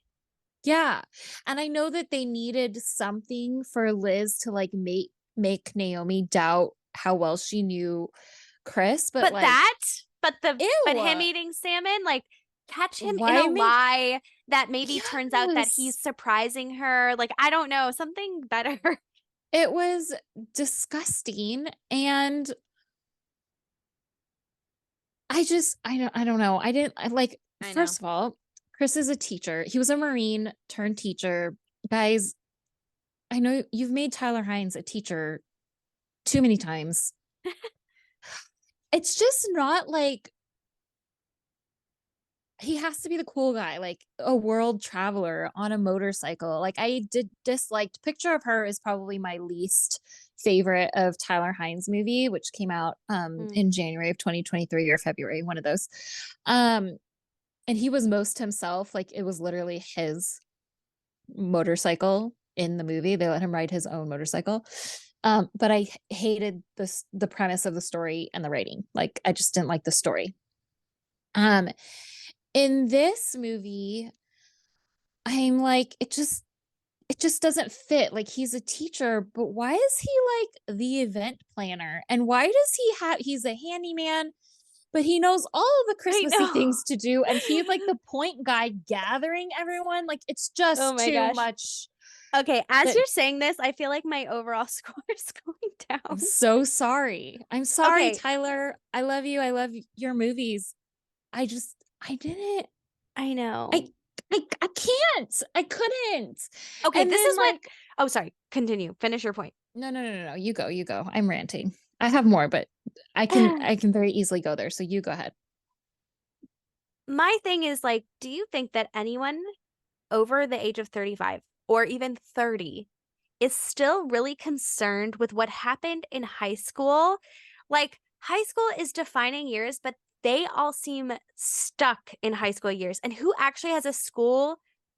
Yeah. And I know that they needed something for Liz to like make Naomi doubt how well she knew Chris, but But like, but him ew. eating salmon, like, catch him in a Why make lie that maybe turns out that he's Yes. surprising her. Like, I don't know, something better. It was disgusting, and I don't know. I know. First of all, Chris is a teacher. He was a Marine turned teacher. Guys, I know you've made Tyler Hynes a teacher too many times. It's just not like he has to be the cool guy, like a world traveler on a motorcycle. Like, I did disliked Picture of Her is probably my least favorite of Tyler Hynes movie, which came out Mm. in January of 2023 or February, one of those. Um and he was most himself, like it was literally his motorcycle in the movie. They let him ride his own motorcycle. But I hated the premise of the story and the writing. Like, I just didn't like the story. Um in this movie, I'm like, it just doesn't fit. Like, he's a teacher, but why is he like the event planner? And why does he's a handyman, but he knows all of the I Christmassy know. things to do, and he's like the point guy gathering everyone. Like, it's Oh just my too gosh. much. Okay, as That you're saying this, I feel like my overall score is going I'm down. so sorry. I'm sorry, Okay, Tyler. I love you. I love your movies. I didn't I I know. I can't. I couldn't. Okay, And this then is what, like, oh, sorry. Continue. Finish your point. no. You go. You go. I'm ranting. I have more, but I can very easily go there. So you go ahead. My thing is, like, do you think that anyone over the age of 35 or even 30 is still really concerned with what happened in high school? Like, high school is defining years, but they all seem stuck in high school years. And who actually has a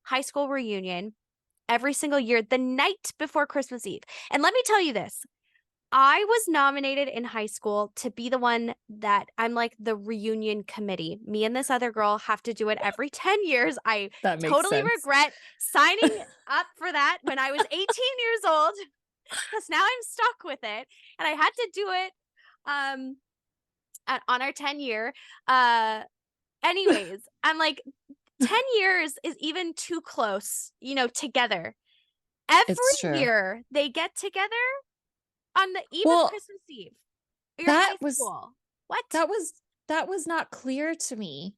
high school reunion every single year the night before Christmas Eve? And let me tell you this. I was nominated in high school to be the one that I'm like the reunion committee. Me and this other girl have to do it every 10 years. I That makes totally sense. regret signing up for that when I was 18 years old because now I'm stuck with it. And I had to do it um on our 10 year. Anyways, I'm like, 10 years is even too close, together. It's Every true. year they get together on the eve of Well, Christmas Eve. Your that high was school. What? that was that was not clear to me.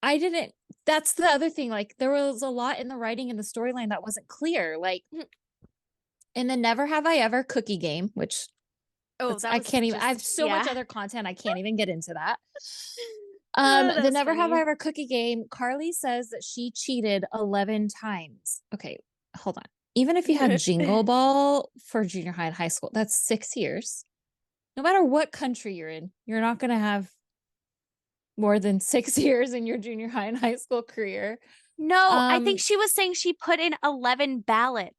I didn't That's the other thing. Like, there was a lot in the writing and the storyline that wasn't clear. Like, Mhm. in the Never Have I Ever cookie game, which Oh, that I was can't even, I have just, so much yeah. other content, I can't even get into that. Oh, The that's Never Have I funny. Ever cookie game, Carly says that she cheated 11 times. Okay, hold on. Even if you have Jingle Ball for junior high and high school, that's 6 years. No matter what country you're in, you're not going to have more than 6 years in your junior high and high school career. No, I think she was saying she put in 11 ballots.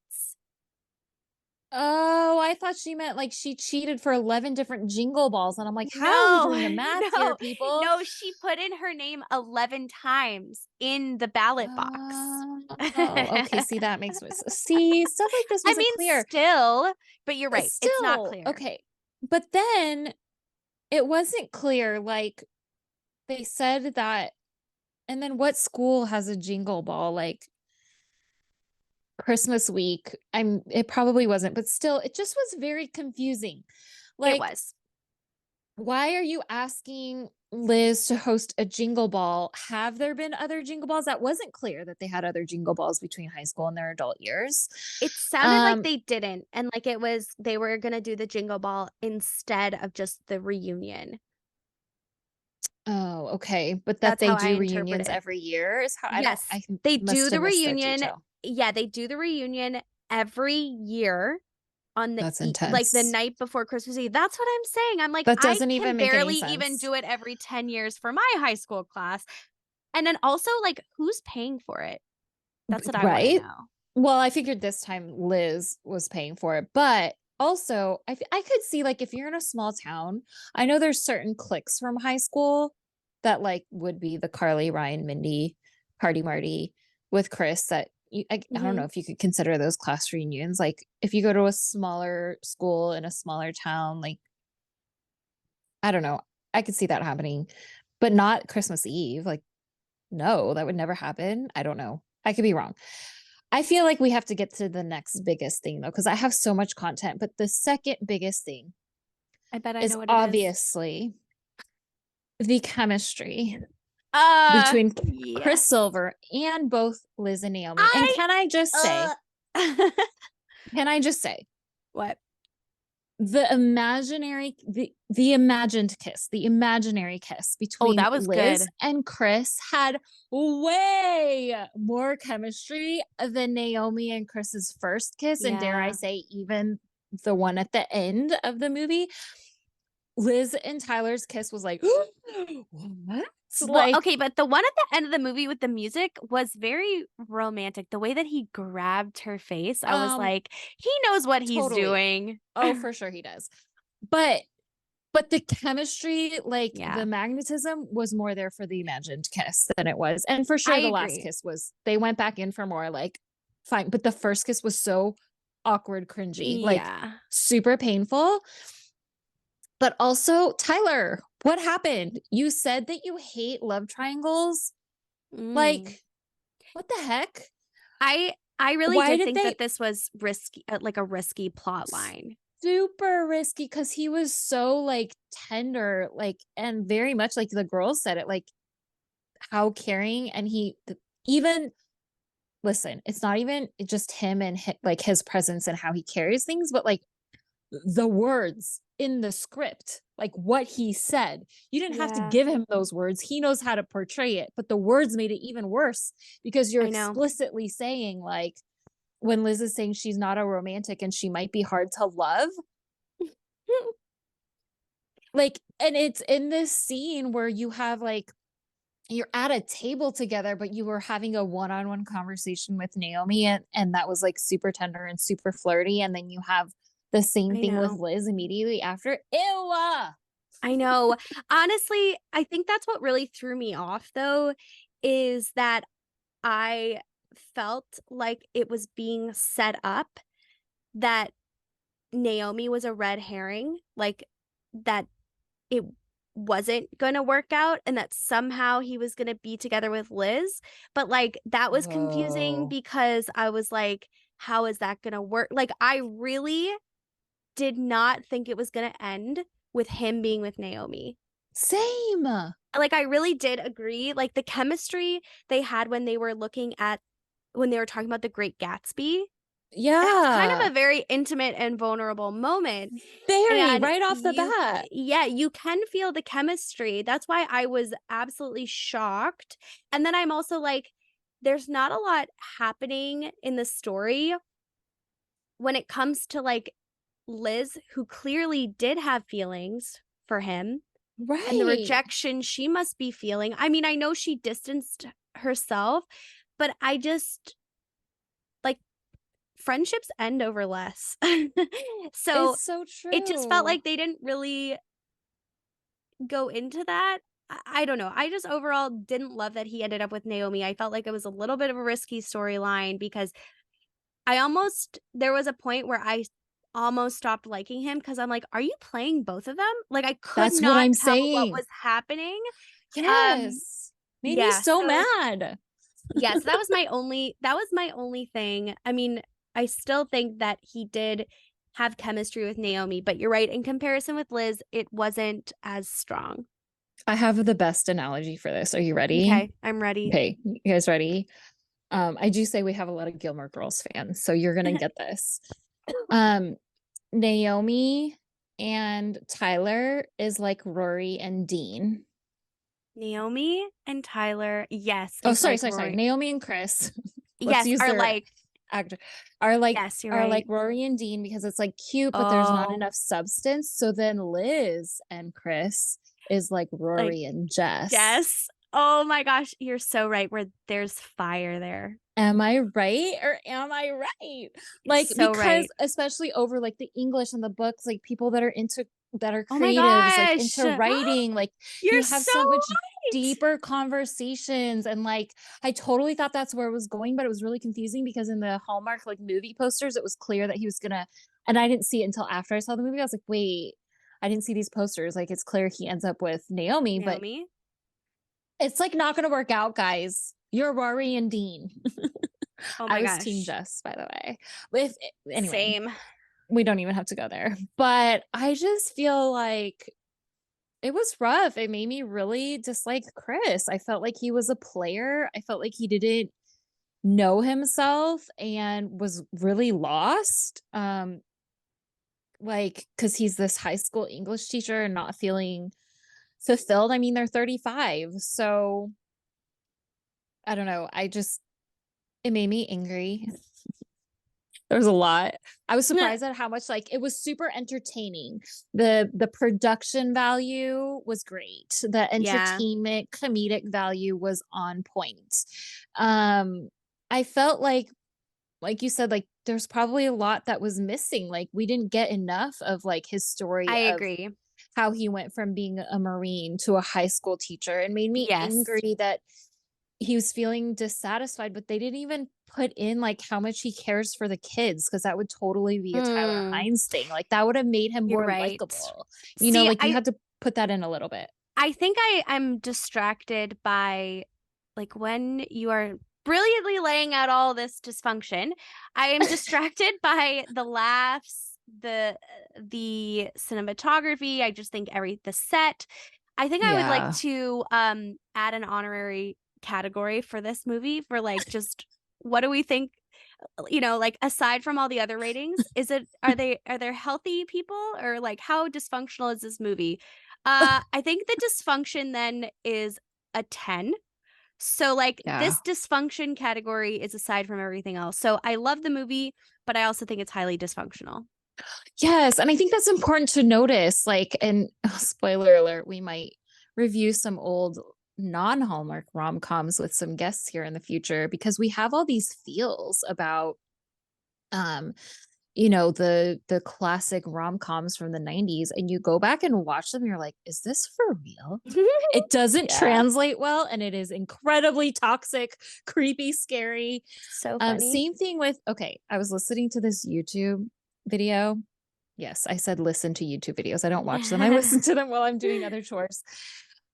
Oh, I thought she meant like she cheated for 11 different jingle balls. And I'm like, how are we No, doing the math here, no, people? no, she put in her name 11 times in the ballot box. Oh, okay. See, that makes sense. See, stuff like this I wasn't mean, clear. still, but you're right. It's not Still, clear. okay. But then it wasn't clear. Like they said that, and then what school has a jingle ball? Like Christmas week. It probably wasn't, but still, it just was very confusing. It Like, was. why are you asking Liz to host a jingle ball? Have there been other jingle balls? That wasn't clear that they had other jingle balls between high school and their adult years. It sounded like they didn't. And like it was, they were going to do the jingle ball instead of just the reunion. Oh, okay. But that That's they how I do interpret reunions it. every year is how Yes, I they do must the have missed that reunion. detail. Yeah, they do the reunion every year on the That's like the intense. night before Christmas Eve. That's what I'm saying. I'm like, That I doesn't can even make any barely even sense. do it every 10 years for my high school class. And then also, like, who's paying for it? That's what I want to Right? know. Well, I figured this time Liz was paying for it, but also I could see like if you're in a small town, I know there's certain cliques from high school that like would be the Carly, Ryan, Mindy, Party Marty with Chris that I don't know if you could consider those class reunions. Like if you go to a smaller school in a smaller town, like I don't know, I could see that happening, but not Christmas Eve. Like no, that would never happen. I don't know. I could be wrong. I feel like we have to get to the next biggest thing though, because I have so much content. But the second biggest thing I bet I is know what it is. obviously the chemistry Uh, between Chris yes. Silver and both Liz and Naomi. And I can I just say, what? the imagined kiss, the imaginary kiss Oh, between that was Liz good. and Chris had way more chemistry than Naomi and Chris's first kiss, and dare I Yeah. say even the one at the end of the movie. Liz and Tyler's kiss was like what? Well, Like okay, but the one at the end of the movie with the music was very romantic. The way that he grabbed her face, I was like, he knows what he's totally. doing. Oh, for sure he does. But the chemistry, like Yeah, the magnetism was more there for the imagined kiss than it was. And for I sure the last agree. kiss was they went back in for more like fine, but the first kiss was so awkward, cringy, like Yeah. super painful. But also, Tyler, what happened? You said that you hate love triangles. Mm. Like, what the heck? I really Why did did think they that this was risky, like a risky plot line. super risky because he was so like tender, like, and very much like the girls said it, like how caring. And he even listen, it's not even just him and like his presence and how he carries things, but like the words in the script, like what he said. You didn't have to Yeah, give him those words. He knows how to portray it, but the words made it even worse because you're I know. explicitly saying, like, when Liz is saying she's not a romantic and she might be hard to love. Like, and it's in this scene where you have like, you're at a table together, but you were having a one-on-one conversation with Naomi, and that was like super tender and super flirty. And then you have the same I thing with know. Liz immediately after. Ew. I know. Honestly, I think that's what really threw me off though, is that I felt like it was being set up that Naomi was a red herring, like that it wasn't going to work out and that somehow he was going to be together with Liz. But like that was confusing Oh, because I was like, how is that going to work? Like, I really did not think it was going to end with him being with Naomi. same. Like, I really did agree. Like, the chemistry they had when they were talking about the Great Gatsby. And it was kind of Yeah. a very intimate and vulnerable moment. Very And right off the bat. yeah, you can feel the chemistry. That's why I was absolutely shocked. And then I'm also like, there's not a lot happening in the story when it comes to like Liz, who clearly did have feelings for him, and the Right. rejection she must be feeling. I mean, I know she distanced herself, but I just like friendships end over less. So It's so true. it just felt like they didn't really go into that. I don't know. I just overall didn't love that he ended up with Naomi. I felt like it was a little bit of a risky storyline because there was a point where I almost stopped liking him because I'm like, are you playing both of them? Like I could That's what not I'm tell what saying. was happening. Um, Yes. Made me yeah, so so mad. yes, that was my only thing. I mean, I still think that he did have chemistry with Naomi, but you're right. In comparison with Liz, it wasn't as strong. I have the best analogy for this. Are you ready? Okay, I'm ready. Okay, you guys ready? I do say we have a lot of Gilmore Girls fans, so you're gonna get this. Naomi and Tyler is like Rory and Dean. Naomi and Tyler, yes, Oh, is sorry, like sorry, sorry. Rory. Naomi and Chris. Let's Yes, use are their like, actor. Are like yes, you're are like right. Rory and Dean because it's like cute, but there's not Oh, enough substance. So then Liz and Chris is like like Rory and Jess. Jess. Oh my gosh, you're so right. Where there's fire there. Am I right or am I right? You're Like, so because right. especially over like the English and the books, like people that are Oh my creatives, like gosh. into writing, like You're you have so so much right. deeper conversations. And like, I totally thought that's where it was going, but it was really confusing because in the Hallmark like movie posters, it was clear that he was gonna, and I didn't see it until after I saw the movie. I was like, wait, I didn't see these posters. Like, it's clear he ends up with Naomi, but Naomi. it's like not gonna work out, guys. You're Rory and Dean. Oh I my was team gosh. Jess, by the way. With anyway, Same. we don't even have to go there. But I just feel like it was rough. It made me really dislike Chris. I felt like he was a player. I felt like he didn't know himself and was really lost. Like because he's this high school English teacher and not feeling fulfilled. I mean, they're 35. So I don't know. It made me angry. There was a lot. I was surprised at how much like it was super entertaining. The production value was great. The Yeah, entertainment comedic value was on point. I felt like you said, like there's probably a lot that was missing. Like we didn't get enough of like his I story of agree. how he went from being a Marine to a high school teacher. It made me Yes. angry that he was feeling dissatisfied, but they didn't even put in like how much he cares for the kids because that would totally be a Tyler Mm, Hynes thing. Like that would have made him you're more right. likable. You know, See, like you had to put that in a little bit. I think I'm distracted by like when you are brilliantly laying out all this dysfunction, I am distracted by the laughs, the cinematography. I just think the set. I think I would like Yeah. to add an honorary category for this movie for like just what do we think, like aside from all the other ratings, are there healthy people or like how dysfunctional is this movie? I think the dysfunction then is a 10. So like Yeah. this dysfunction category is aside from everything else. So I love the movie, but I also think it's highly dysfunctional. Yes. And I think that's important to notice. Like, and spoiler alert, we might review some old non-Hallmark rom-coms with some guests here in the future because we have all these feels about um the classic rom-coms from the 90s and you go back and watch them, you're like, is this for real? It doesn't Yeah. translate well and it is incredibly toxic, creepy, scary. So funny. Same thing with, okay, I was listening to this YouTube video. Yes, I said listen to YouTube videos. I don't watch them. I listen to them while I'm doing other chores.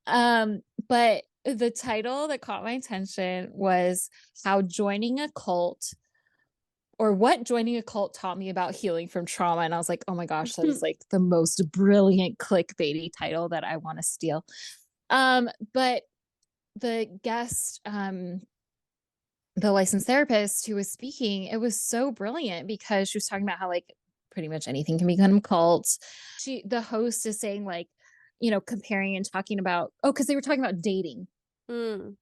But the title that caught my attention was how joining a cult or what joining a cult taught me about healing from trauma. And I was like, oh my gosh, that is like the most brilliant clickbaity title that I want to steal. But the guest, the licensed therapist who was speaking, it was so brilliant because she was talking about how like pretty much anything can become cults. The host is saying like, comparing and talking about, because they were talking about dating. Mm.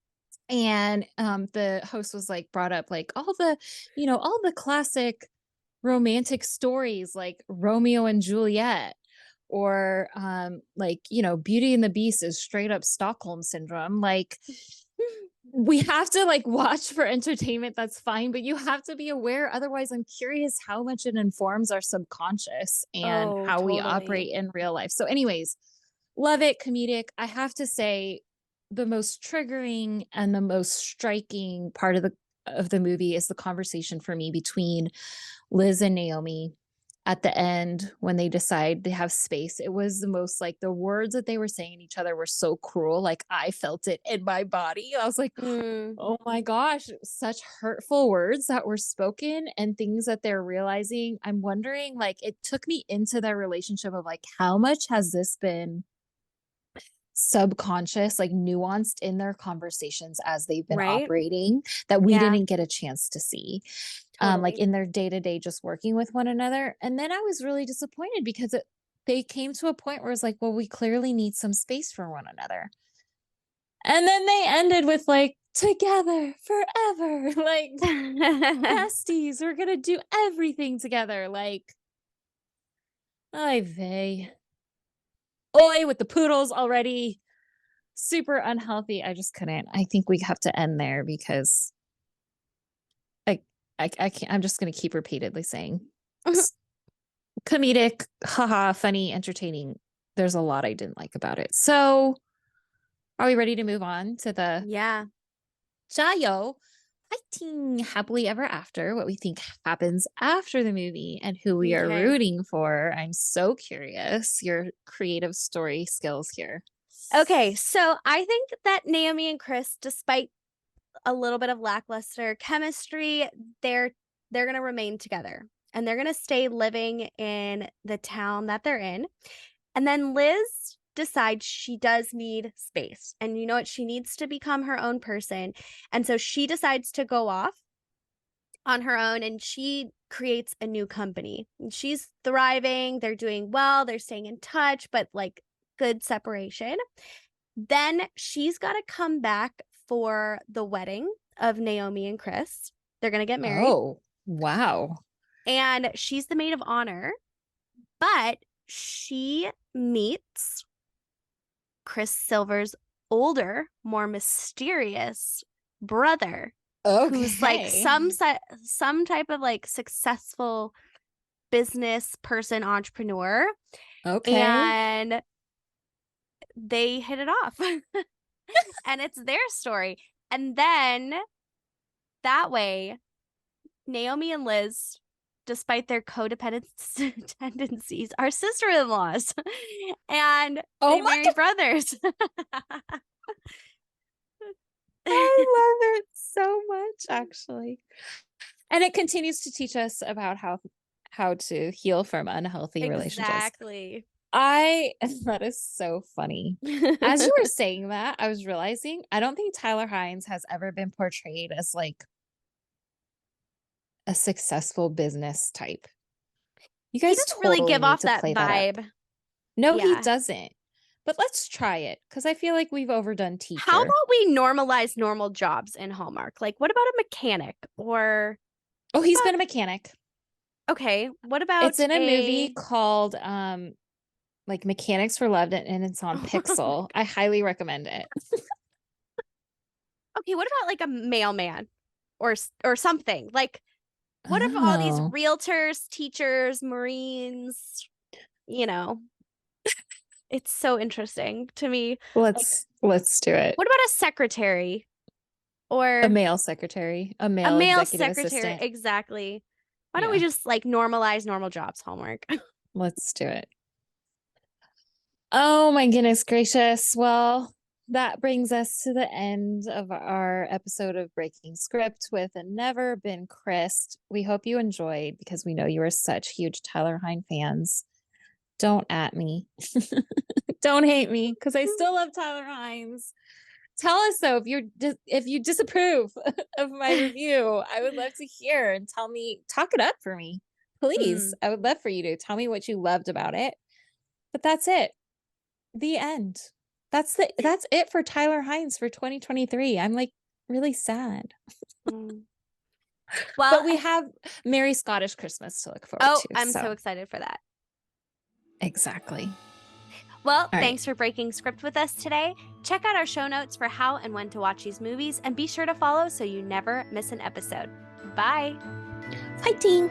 And the host was like brought up like all the classic romantic stories like Romeo and Juliet or like Beauty and the Beast is straight up Stockholm syndrome. Like we have to like watch for entertainment. That's fine, but you have to be aware. Otherwise, I'm curious how much it informs our subconscious and Oh, how we operate totally. in real life. So, anyways, love it. Comedic. I have to say, the most triggering and the most striking part of the movie is the conversation for me between Liz and Naomi at the end when they decide they have space. It was the most like the words that they were saying to each other were so cruel. Like I felt it in my body. I was like, Mm, oh my gosh, such hurtful words that were spoken and things that they're realizing. I'm wondering, like, it took me into their relationship of like, how much has this been subconscious, like nuanced in their conversations as they've been right? operating that we Yeah, didn't get a chance to see, like totally. in their day to day, just working with one another. And then I was really disappointed because they came to a point where it's like, well, we clearly need some space for one another. And then they ended with like, together forever, like besties, we're gonna do everything together. Like, ay vey. Oi, with the poodles already. Super unhealthy. I just couldn't. I think we have to end there because I I can't. I'm just gonna keep repeatedly saying comedic, haha, funny, entertaining. There's a lot I didn't like about it. So are we ready to move on to the Yeah. Jayo fighting happily ever after? What we think happens after the movie and who we are Okay. rooting for. I'm so curious. Your creative story skills here. Okay, so I think that Naomi and Chris, despite a little bit of lackluster chemistry, they're going to remain together and they're going to stay living in the town that they're in. And then Liz decides she does need space. And you know what? She needs to become her own person. And so she decides to go off on her own and she creates a new company. And she's thriving, they're doing well, they're staying in touch, but like good separation. Then she's got to come back for the wedding of Naomi and Chris. They're going to get married. Oh, wow. And she's the maid of honor, but she meets Chris Silver's older, more mysterious brother, who's like Okay. some type of like successful business person, entrepreneur, Okay. and they hit it off. And it's their story. And then that way, Naomi and Liz, despite their codependent tendencies, are sister-in-laws. And Oh they my marry God. brothers. I love it so much, actually. And it continues to teach us about how to heal from unhealthy relationships. Exactly. I that is so funny. As you were saying that, I was realizing I don't think Tyler Hynes has ever been portrayed as like a successful business type. You He guys doesn't really totally give need off to that play that up. vibe. No, he Yeah. doesn't. But let's try it because I feel like we've overdone How teacher. about we normalize normal jobs in Hallmark? Like, what about a mechanic? Or Oh, what he's about, been a mechanic. okay, what It's about in a movie a, called like Mechanics for Love and it's on Pixel. I highly recommend it. okay, what about like a mailman or something? Like, what if all these Oh, realtors, teachers, Marines, you know, it's so interesting to me. Like, let's do it. what about a secretary A or male secretary, a a male male executive secretary? assistant. Exactly. Why don't we Yeah, just like normalize normal jobs, Hallmark? let's do it. Oh my goodness gracious. Well, that brings us to the end of our episode of Breaking Script with Never Been Christ. We hope you enjoyed because we know you are such huge Tyler Hynes fans. Don't at me. Don't hate me because I still love Tyler Hynes. Tell us though if you disapprove of my review. I would love to hear and tell me, talk it up for me. Please. Mm. I would love for you to tell me what you loved about it. But that's it. The end. That's it for Tyler Hynes for 2023. I'm like really sad. Mm. Well, But we have Merry Scottish Christmas to look forward oh, to. I'm so So excited for that. exactly. Well, All right. thanks for breaking script with us today. Check out our show notes for how and when to watch these movies, and be sure to follow so you never miss an episode. Bye. Fighting.